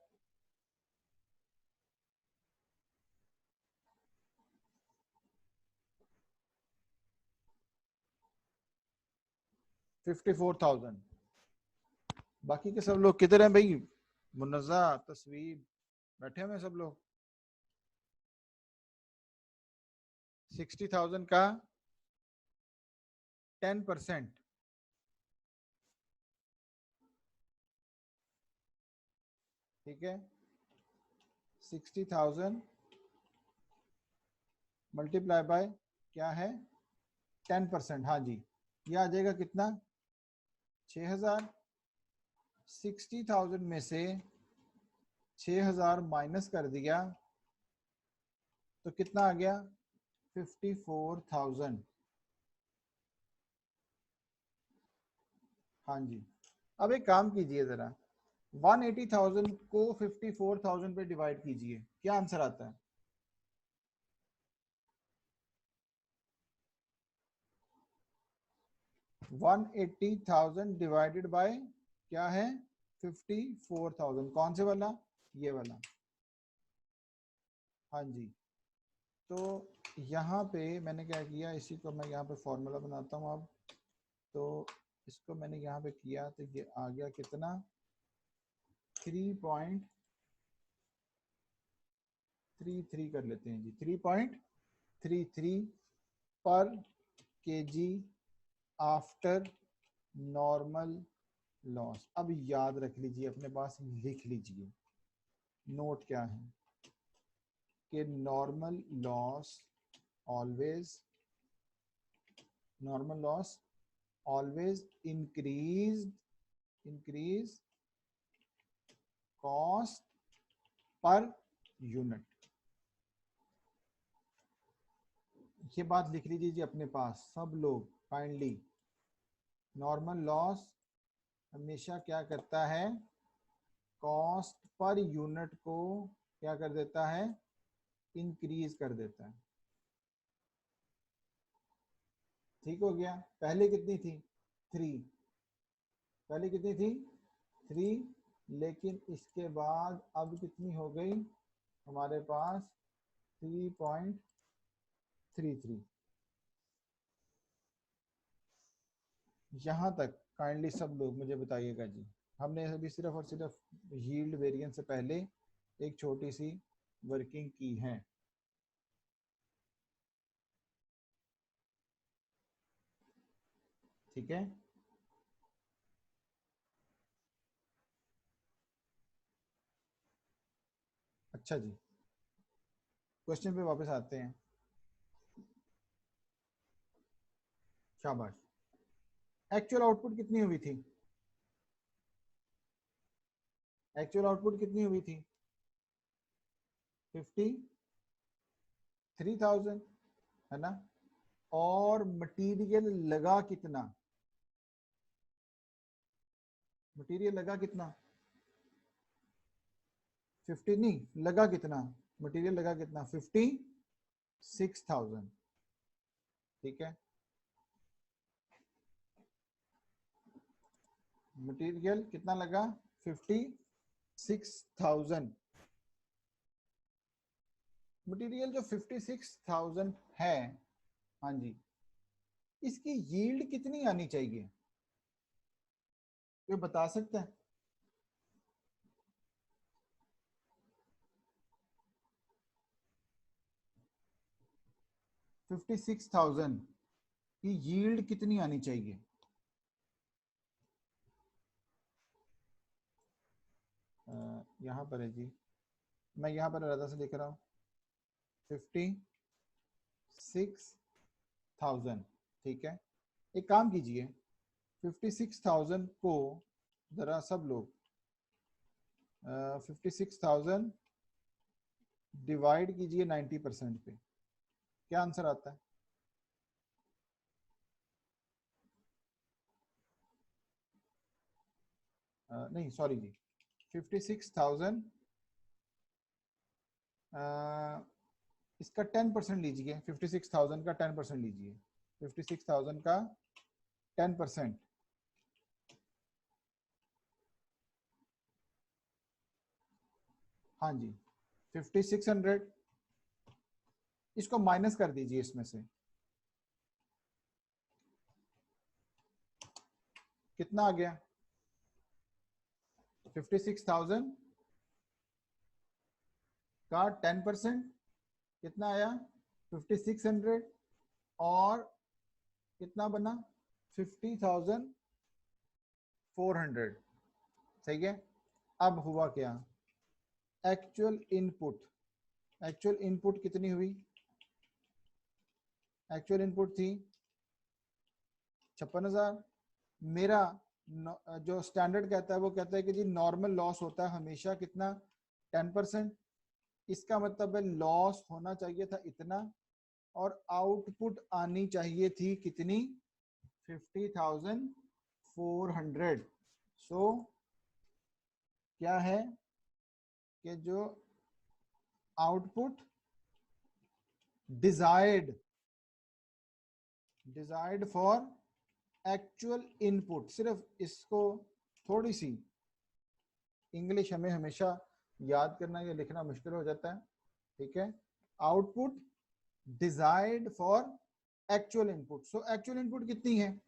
Speaker 1: 54,000। बाकी के सब लोग किधर हैं भाई, मुन्नजा, तस्वीर, बैठे हुए सब लोग। 60,000 का 10%, ठीक है, 60,000 मल्टीप्लाई बाय क्या है, 10%। हाँ जी, ये आ जाएगा कितना, 6,000। 60,000 में से 6,000 माइनस कर दिया तो कितना आ गया, 54,000। हाँ जी, अब एक काम कीजिए जरा, 180,000 को 54,000 पे डिवाइड कीजिए, क्या आंसर आता है, 180,000 डिवाइडेड बाय क्या है, 54,000, कौन से वाला, ये वाला। हाँ जी, तो यहाँ पे मैंने क्या किया, इसी को मैं यहाँ पे फॉर्मूला बनाता हूँ अब, तो इसको मैंने यहाँ पे किया तो ये आ गया कितना, 3.33 कर लेते हैं जी, 3.33 पर kg आफ्टर नॉर्मल लॉस। अब याद रख लीजिए, अपने पास लिख लीजिए, नोट क्या है कि always normal loss always increase cost per unit. ये बात लिख लीजिए जी अपने पास सब लोग काइंडली, नॉर्मल लॉस हमेशा क्या करता है, कॉस्ट पर यूनिट को क्या कर देता है, इंक्रीज कर देता है। ठीक हो गया, पहले कितनी थी, 3, पहले कितनी थी, 3, लेकिन इसके बाद अब कितनी हो गई हमारे पास, 3.33। यहाँ तक काइंडली सब लोग मुझे बताइएगा जी, हमने अभी सिर्फ और सिर्फ यील्ड वेरिएंस से पहले एक छोटी सी वर्किंग की है। ठीक है, अच्छा जी, क्वेश्चन पे वापस आते हैं, शाबाश। एक्चुअल आउटपुट कितनी हुई थी, एक्चुअल आउटपुट कितनी हुई थी, 53,000, है ना, और मटेरियल लगा कितना, मटेरियल लगा कितना, 50 नहीं, लगा कितना, मटेरियल लगा कितना, 56,000। ठीक है, मटेरियल कितना लगा, 56,000। मटेरियल जो 56,000 है, हाँ जी, इसकी यील्ड कितनी आनी चाहिए, ये बता सकते हैं? $56,000 की यील्ड कितनी आनी चाहिए? यहाँ पर है जी, मैं यहाँ पर अलग से लिख रहा हूँ 56,000, ठीक है। एक काम कीजिए, 56,000 को जरा सब लोग 56,000 डिवाइड कीजिए 90% पे, क्या आंसर आता है? नहीं सॉरी जी, 56,000 इसका 10% लीजिए, 56,000 का 10% लीजिए, 56,000 का 10%, हाँ जी 5600, इसको माइनस कर दीजिए इसमें से, कितना आ गया? 56,000 का 10% कितना आया? 5600, और कितना बना? 50,400, सही है। अब हुआ क्या, एक्चुअल इनपुट कितनी हुई? एक्चुअल इनपुट थी 56,000। मेरा जो स्टैंडर्ड कहता है वो कहता है कि जी नॉर्मल लॉस होता है हमेशा कितना? 10%। इसका मतलब है लॉस होना चाहिए था इतना, और आउटपुट आनी चाहिए थी कितनी? 50,400। सो क्या है कि जो output desired for actual input, सिर्फ इसको थोड़ी सी इंग्लिश हमें हमेशा याद करना या लिखना मुश्किल हो जाता है, ठीक है। Output desired for actual input, so actual input कितनी है?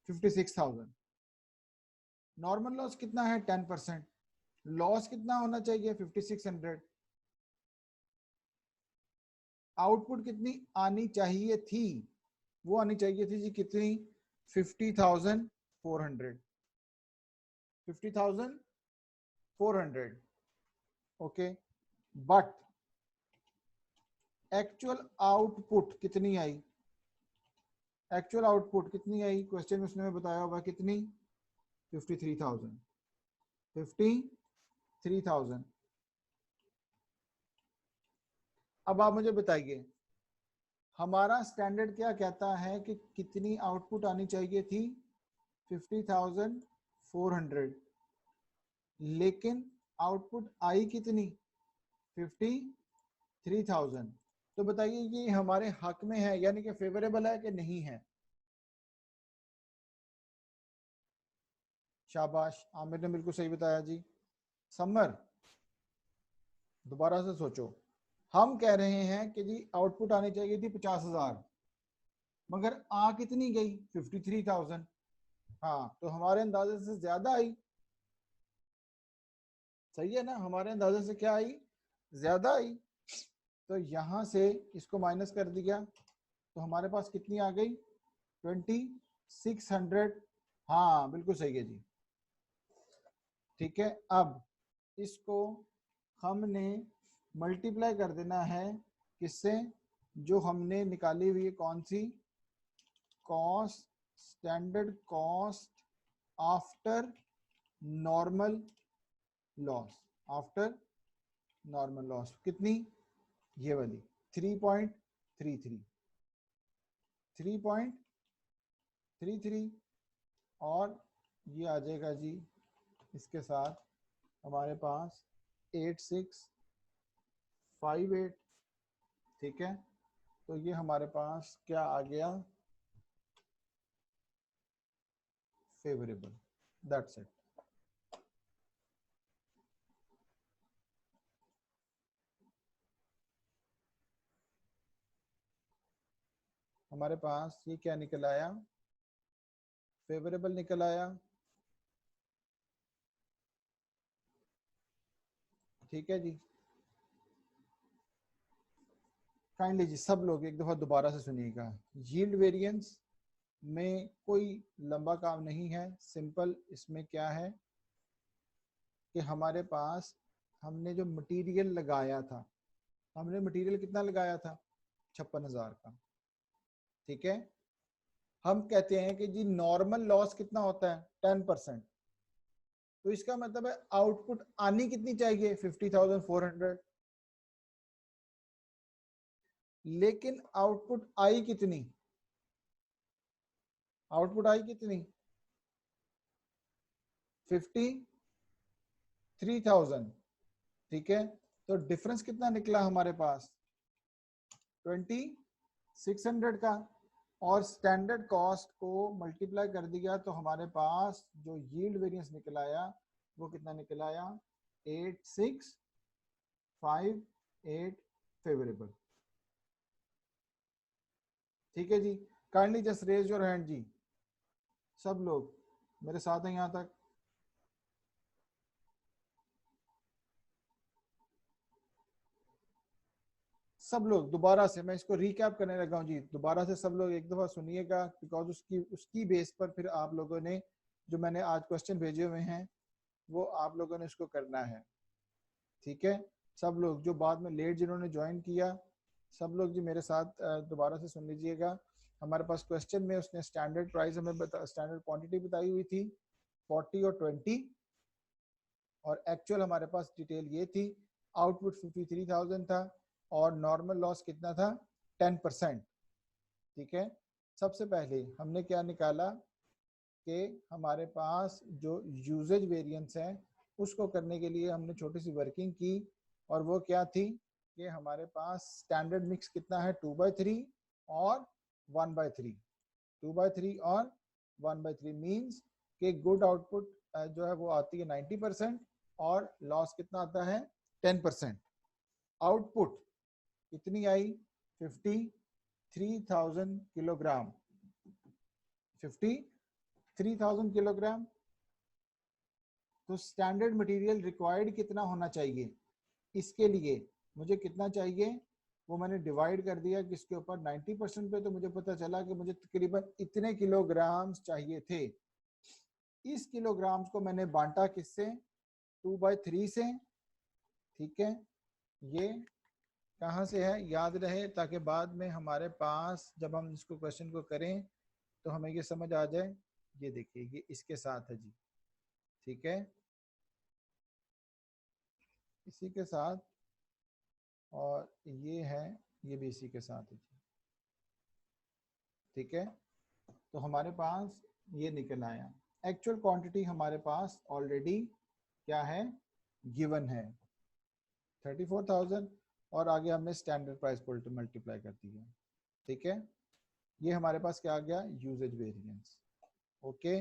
Speaker 1: 56,000। नॉर्मल लॉस कितना है? 10%। लॉस कितना होना चाहिए? 5600। आउटपुट कितनी आनी चाहिए थी? वो आनी चाहिए थी जी कितनी? 50,400, 50,400, ओके। बट एक्चुअल आउटपुट कितनी आई? एक्चुअल आउटपुट कितनी आई? क्वेश्चन में उसने बताया होगा कितनी? 53,000, 53,000। अब आप मुझे बताइए, हमारा स्टैंडर्ड क्या कहता है कि कितनी आउटपुट आनी चाहिए थी? 50,400, लेकिन आउटपुट आई कितनी? 53,000। तो बताइए ये हमारे हक में है, यानी कि फेवरेबल है कि नहीं है? शाबाश, आमिर ने बिल्कुल सही बताया जी। समर, दोबारा से सोचो, हम कह रहे हैं कि जी आउटपुट आनी चाहिए थी 50,000, मगर आ कितनी गई? 53,000। हाँ, तो हमारे अंदाजे से ज्यादा आई, सही है ना? हमारे अंदाजे से क्या आई? ज्यादा आई। तो यहां से इसको माइनस कर दिया, तो हमारे पास कितनी आ गई? 2600। हाँ बिल्कुल सही है जी, ठीक है। अब इसको हमने मल्टीप्लाई कर देना है किससे? जो हमने निकाली हुई है, कौन सी? Cost, standard cost after normal loss, after normal loss कितनी? ये वाली 3.33, 3.33, और ये आ जाएगा जी इसके साथ हमारे पास 8658, ठीक है। तो ये हमारे पास क्या आ गया? Favourable, that's it. हमारे पास ये क्या निकल आया, फेवरेबल निकल आया। ठीक है जी, काइंडली जी सब लोग एक दफा दोबारा से सुनिएगा। यील्ड वेरिएंस में कोई लंबा काम नहीं है, सिंपल इसमें क्या है कि हमारे पास हमने जो मटेरियल लगाया था, हमने मटेरियल कितना लगाया था, 56,000 का। ठीक है, हम कहते हैं कि जी नॉर्मल लॉस कितना होता है, 10%। तो इसका मतलब है आउटपुट आनी कितनी चाहिए, 50,400। लेकिन आउटपुट आई कितनी, आउटपुट आई कितनी, 53,000। ठीक है, तो डिफरेंस कितना निकला हमारे पास, 2,600 का। और स्टैंडर्ड कॉस्ट को मल्टीप्लाई कर दिया तो हमारे पास जो यील्ड वेरिएंस निकल आया वो कितना निकल आया, 8658 फेवरेबल। ठीक है जी, kindly just raise your hand जी, सब लोग मेरे साथ हैं यहाँ तक। सब लोग दोबारा से, मैं इसको रिकैप करने लगा हूँ जी, दोबारा से सब लोग एक दफा सुनिएगा, बिकॉज उसकी उसकी बेस पर फिर आप लोगों ने जो मैंने आज क्वेश्चन भेजे हुए हैं वो आप लोगों ने उसको करना है। ठीक है, सब लोग जो बाद में लेट जिन्होंने ज्वाइन किया, सब लोग जी मेरे साथ दोबारा से सुन लीजिएगा। हमारे पास क्वेश्चन में उसने स्टैंडर्ड प्राइस हमें स्टैंडर्ड क्वांटिटी बताई हुई थी 40 और 20, और एक्चुअल हमारे पास डिटेल ये थी, आउटपुट 53,000 था और नॉर्मल लॉस कितना था, 10%। ठीक है, सबसे पहले हमने क्या निकाला कि हमारे पास जो यूजेज वेरिएंस है उसको करने के लिए हमने छोटी सी वर्किंग की, और वो क्या थी कि हमारे पास स्टैंडर्ड मिक्स कितना है, 2/3 और 1/3। 2/3 और 1/3 मीन्स कि गुड आउटपुट जो है वो आती है 90% और लॉस कितना आता है, 10%। आउटपुट कितनी आई, 53,000 किलोग्राम, 53,000 किलोग्राम। तो स्टैंडर्ड मटेरियल रिक्वायर्ड कितना होना चाहिए, इसके लिए मुझे कितना चाहिए वो मैंने डिवाइड कर दिया किसके ऊपर, 90% पे। तो मुझे पता चला कि मुझे तकरीबन इतने किलोग्राम्स चाहिए थे। इस किलोग्राम्स को मैंने बांटा किससे, 2/3 से। ठीक है, ये कहाँ से है याद रहे, ताकि बाद में हमारे पास जब हम इसको क्वेश्चन को करें तो हमें ये समझ आ जाए। ये देखिए ये इसके साथ है जी, ठीक है, इसी के साथ, और ये है, ये भी इसी के साथ है जी। ठीक है, तो हमारे पास ये निकल आया, एक्चुअल क्वांटिटी हमारे पास ऑलरेडी क्या है, गिवन है 34,000, और आगे हमने स्टैंडर्ड प्राइस को मल्टीप्लाई कर दिया। ठीक है, ये हमारे पास क्या आ गया, usage variance. Okay,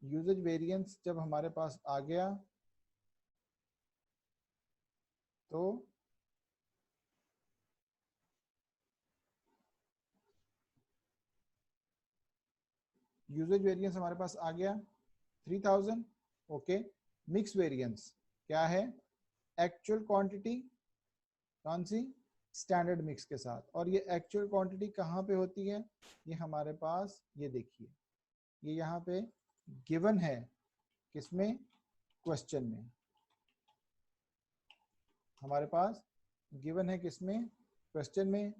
Speaker 1: usage variance जब हमारे पास आ गया तो यूजेज वेरिएंस हमारे पास आ गया 3,000। ओके, मिक्स वेरिएंस क्या है, एक्चुअल क्वांटिटी कौन सी, स्टैंडर्ड मिक्स के साथ। और ये एक्चुअल क्वांटिटी कहाँ पे होती है, ये हमारे पास, ये देखिए ये यहाँ पे गिवन है, किसमें, क्वेश्चन में हमारे पास गिवन है, किसमें, क्वेश्चन में।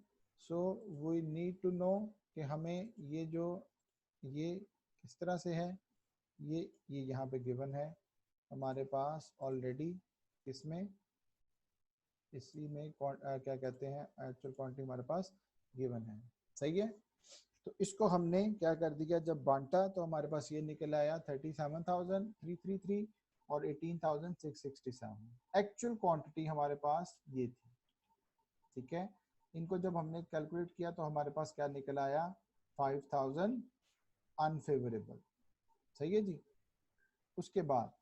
Speaker 1: So we need to know कि हमें ये जो, ये किस तरह से है, ये यहाँ पे गिवन है हमारे पास ऑलरेडी, किसमें, इसी में क्या कहते हैं, एक्चुअल क्वांटिटी हमारे पास गिवन है। सही है, तो इसको हमने क्या कर दिया, जब बांटा तो हमारे पास ये निकल आया 37,333 और 18,667 एक्चुअल क्वांटिटी हमारे पास ये थी। ठीक है, इनको जब हमने कैलकुलेट किया तो हमारे पास क्या निकल आया, 5,000 अनफेवरेबल। सही है जी, उसके बाद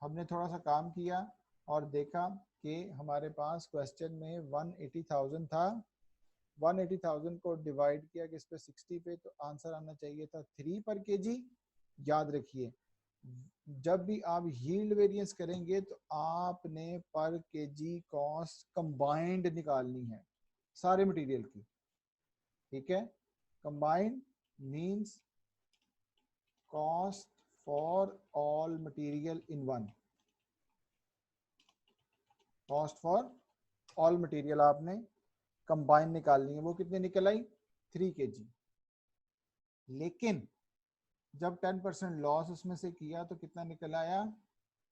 Speaker 1: हमने थोड़ा सा काम किया और देखा कि हमारे पास क्वेश्चन में 180,000 था
Speaker 2: 180,000 को डिवाइड किया किस पे 60 पे, तो आंसर आना चाहिए था 3 पर केजी। याद रखिए जब भी आप यील्ड वेरिएंस करेंगे तो आपने पर केजी कॉस्ट कंबाइंड निकालनी है सारे मटेरियल की, ठीक है। Combined means cost for all material in one, cost for all material आपने कंबाइन निकालनी है। वो कितनी निकल आई 3 केजी। लेकिन जब 10% लॉस उसमें से किया तो कितना निकल आया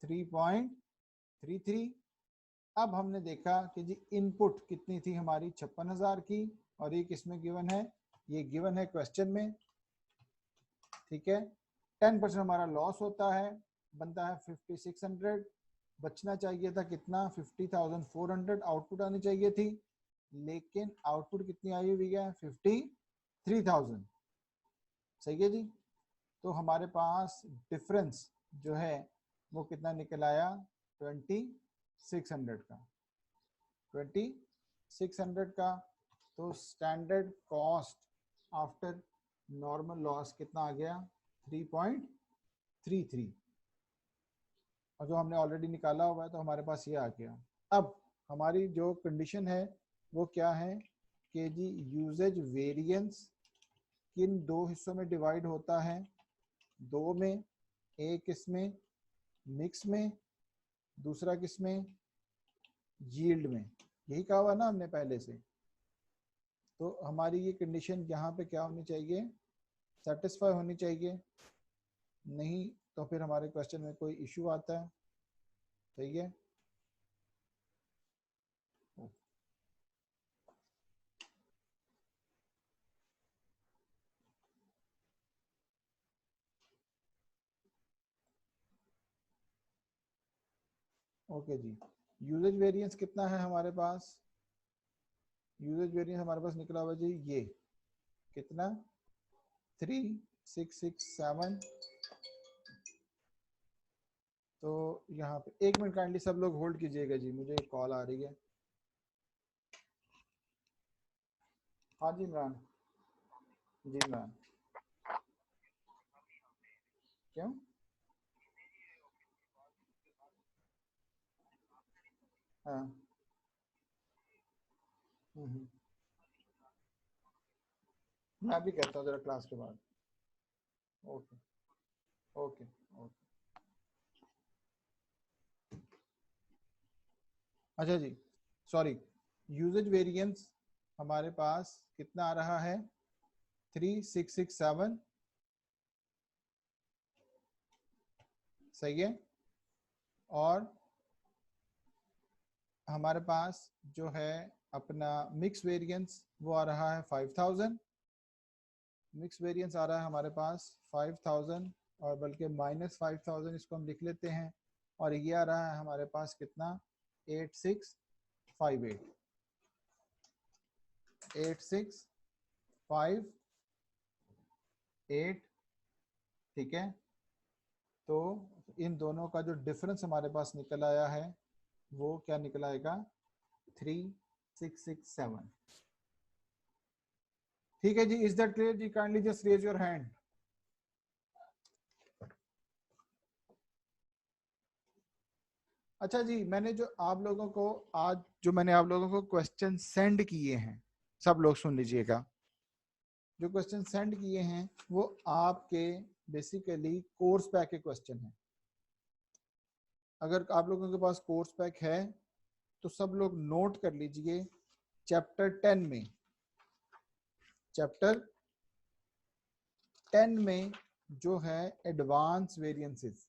Speaker 2: 3.33। अब हमने देखा कि जी इनपुट कितनी थी हमारी 56,000 की, और ये किसमें गिवन है, ये गिवन है क्वेश्चन में, ठीक है। 10% हमारा लॉस होता है, बनता है 5600, बचना चाहिए था कितना 50,400 आउटपुट आनी चाहिए थी, लेकिन आउटपुट कितनी आई हुई है 53,000। सही है जी। तो हमारे पास डिफरेंस जो है वो कितना निकल आया 2600 का, 2600 का। तो standard cost after normal loss कितना आ गया 3.33, और जो हमने ऑलरेडी निकाला हुआ है तो हमारे पास ये आ गया। अब हमारी जो कंडीशन है वो क्या है कि जी यूजेज वेरिएंस किन दो हिस्सों में डिवाइड होता है, दो में, एक इसमें मिक्स में, दूसरा किसमें यील्ड में, यही कहा हुआ ना हमने पहले से। तो हमारी ये कंडीशन यहाँ पे क्या होनी चाहिए, सेटिस्फाई होनी चाहिए, नहीं तो फिर हमारे क्वेश्चन में कोई इशू आता है। सही है। ओके जी। यूजेज वेरिएंस कितना है हमारे पास, यूजेज वेरिएंस हमारे पास निकला हुआ जी ये कितना 3667। तो यहाँ पे 1 मिनट काइंडली सब लोग होल्ड कीजिएगा जी, मुझे एक कॉल आ रही है। हाँ जी इमरान, जी इमरान, क्यों? हाँ। हम्म। मैं भी कहता हूँ जरा क्लास के बाद। Okay okay okay. अच्छा जी, सॉरी, यूजेज वेरिएंस हमारे पास कितना आ रहा है 3667। सही है। और हमारे पास जो है अपना मिक्स वेरिएंस वो आ रहा है 5000। मिक्स वेरिएंस आ रहा है हमारे पास 5000, और बल्कि -5000 इसको हम लिख लेते हैं, और ये आ रहा है हमारे पास कितना 8658, 8658। ठीक है। तो इन दोनों का जो डिफरेंस हमारे पास निकल आया है वो क्या निकल आएगा 3667। ठीक है जी, इज दैट क्लियर जी? Kindly just raise your hand. अच्छा जी, मैंने जो आप लोगों को आज जो मैंने आप लोगों को क्वेश्चन सेंड किए हैं, सब लोग सुन लीजिएगा। जो क्वेश्चन सेंड किए हैं वो आपके बेसिकली कोर्स पैक के क्वेश्चन हैं। अगर आप लोगों के पास कोर्स पैक है तो सब लोग नोट कर लीजिए, चैप्टर 10 में, चैप्टर 10 में जो है एडवांस वेरिएंसेस,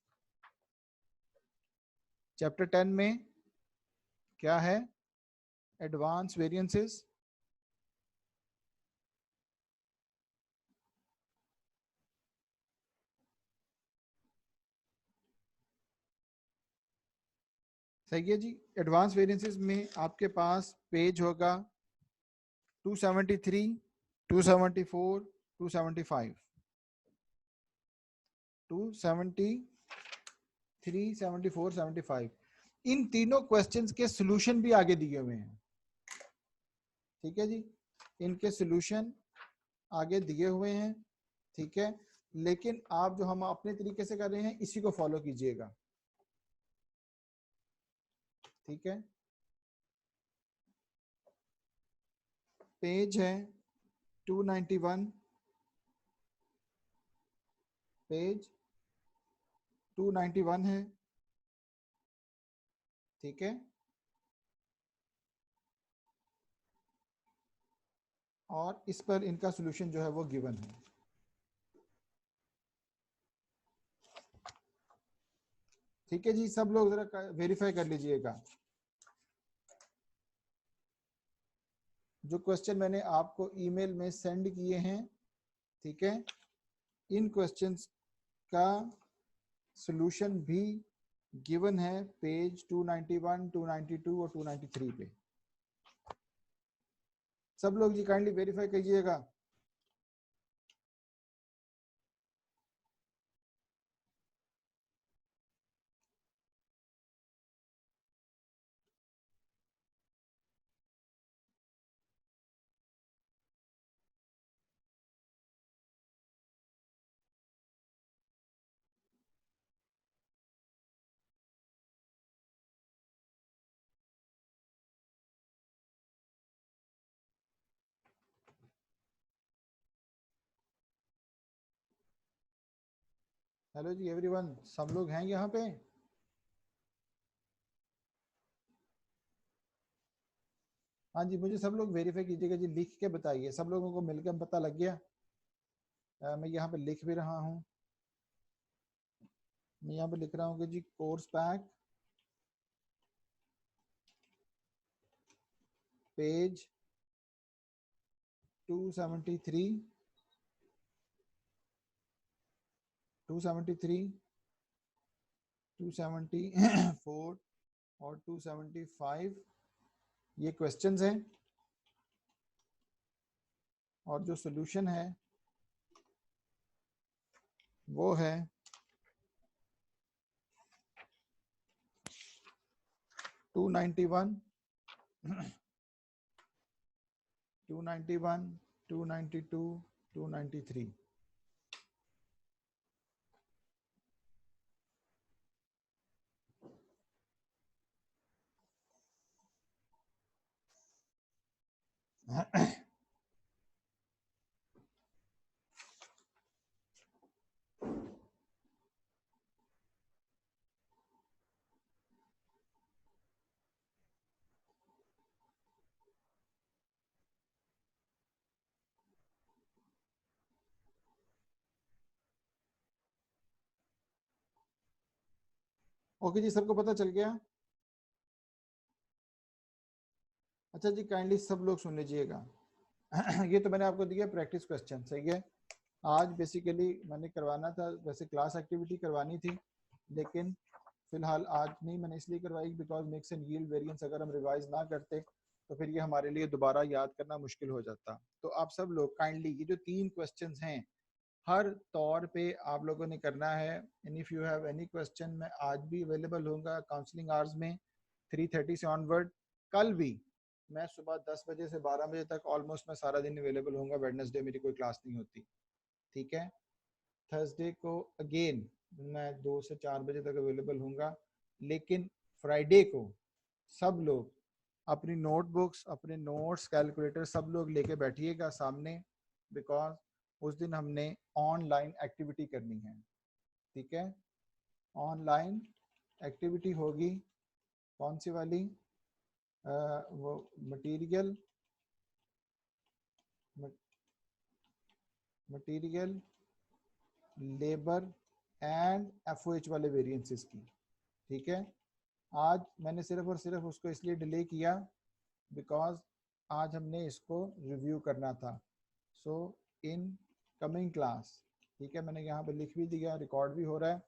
Speaker 2: चैप्टर 10 में क्या है एडवांस वेरिएंसेस। सही है जी। एडवांस वेरिएंसेस में आपके पास पेज होगा 273, 274, 275, 273, 74, 75। इन तीनों क्वेश्चंस के सॉल्यूशन भी आगे दिए हुए हैं। ठीक है जी। इनके सॉल्यूशन आगे दिए हुए हैं, ठीक है, लेकिन आप जो हम अपने तरीके से कर रहे हैं इसी को फॉलो कीजिएगा, ठीक है। पेज है 291, पेज 291 है, ठीक है, और इस पर इनका सॉल्यूशन जो है वो गिवन है। ठीक है जी, सब लोग जरा वेरीफाई कर लीजिएगा। जो क्वेश्चन मैंने आपको ईमेल में सेंड किए हैं, ठीक है, इन क्वेश्चंस का सॉल्यूशन भी गिवन है पेज 291, 292 और 293 पे। सब लोग जी काइंडली वेरीफाई कीजिएगा। हेलो जी एवरीवन, सब लोग हैं यहाँ पे? हाँ जी, मुझे सब लोग वेरीफाई कीजिएगा जी, लिख के बताइए। सब लोगों को मिलकर पता लग गया? मैं यहाँ पे लिख भी रहा हूँ। मैं यहाँ पे लिख रहा हूँ कि जी कोर्स पैक पेज 273, 274 और 275 ये क्वेश्चंस हैं, और जो सॉल्यूशन है वो है 291, 291, 292, 293। ओके जी, सबको पता चल गया? अच्छा जी, काइंडली सब लोग सुन लीजिएगा। ये तो मैंने आपको दिया प्रैक्टिस क्वेश्चन, सही है। आज बेसिकली मैंने करवाना था, वैसे क्लास एक्टिविटी करवानी थी, लेकिन फिलहाल आज नहीं मैंने इसलिए करवाई because mix and yield variance अगर हम रिवाइज ना करते तो फिर ये हमारे लिए दोबारा याद करना मुश्किल हो जाता। तो आप सब लोग काइंडली ये जो 3 क्वेश्चंस हैं हर तौर पे आप लोगों ने करना है। And if you have any question, मैं आज भी अवेलेबल होऊंगा काउंसलिंग आवर्स में 3:30 से ऑनवर्ड। कल भी मैं सुबह 10 बजे से 12 बजे तक ऑलमोस्ट मैं सारा दिन अवेलेबल होऊंगा। वेडनेसडे मेरी कोई क्लास नहीं होती, ठीक है। थर्सडे को अगेन मैं 2 से 4 बजे तक अवेलेबल होऊंगा, लेकिन फ्राइडे को सब लोग अपनी नोटबुक्स, अपने नोट्स, कैलकुलेटर सब लोग लेके बैठिएगा सामने, बिकॉज उस दिन हमने ऑनलाइन एक्टिविटी करनी है, ठीक है। ऑनलाइन एक्टिविटी होगी कौन सी वाली? वो मटेरियल लेबर एंड एफओएच वाले वेरिएंसेस की, ठीक है। आज मैंने सिर्फ और सिर्फ उसको इसलिए डिले किया बिकॉज आज हमने इसको रिव्यू करना था। सो इन कमिंग क्लास, ठीक है, मैंने यहाँ पे लिख भी दिया, रिकॉर्ड भी हो रहा है।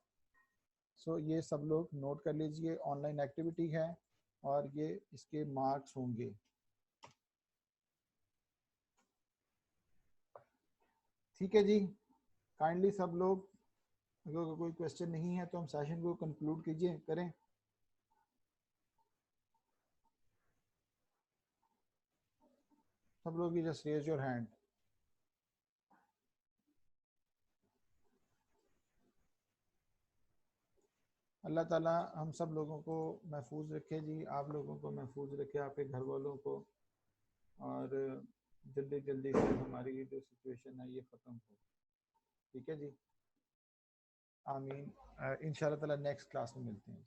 Speaker 2: सो ये सब लोग नोट कर लीजिए, ऑनलाइन एक्टिविटी है और ये इसके मार्क्स होंगे, ठीक है जी। काइंडली सब लोग, अगर कोई क्वेश्चन नहीं है तो हम सेशन को कंक्लूड कीजिए, करें। सब लोग ही जस्ट रेज योर हैंड। अल्लाह ताला हम सब लोगों को महफूज रखे जी, आप लोगों को महफूज रखे, आपके घर वालों को, और जल्दी जल्दी से हमारी जो सिचुएशन है ये ख़त्म हो। ठीक है जी, आमीन। इंशाल्लाह ताला नेक्स्ट क्लास में मिलते हैं।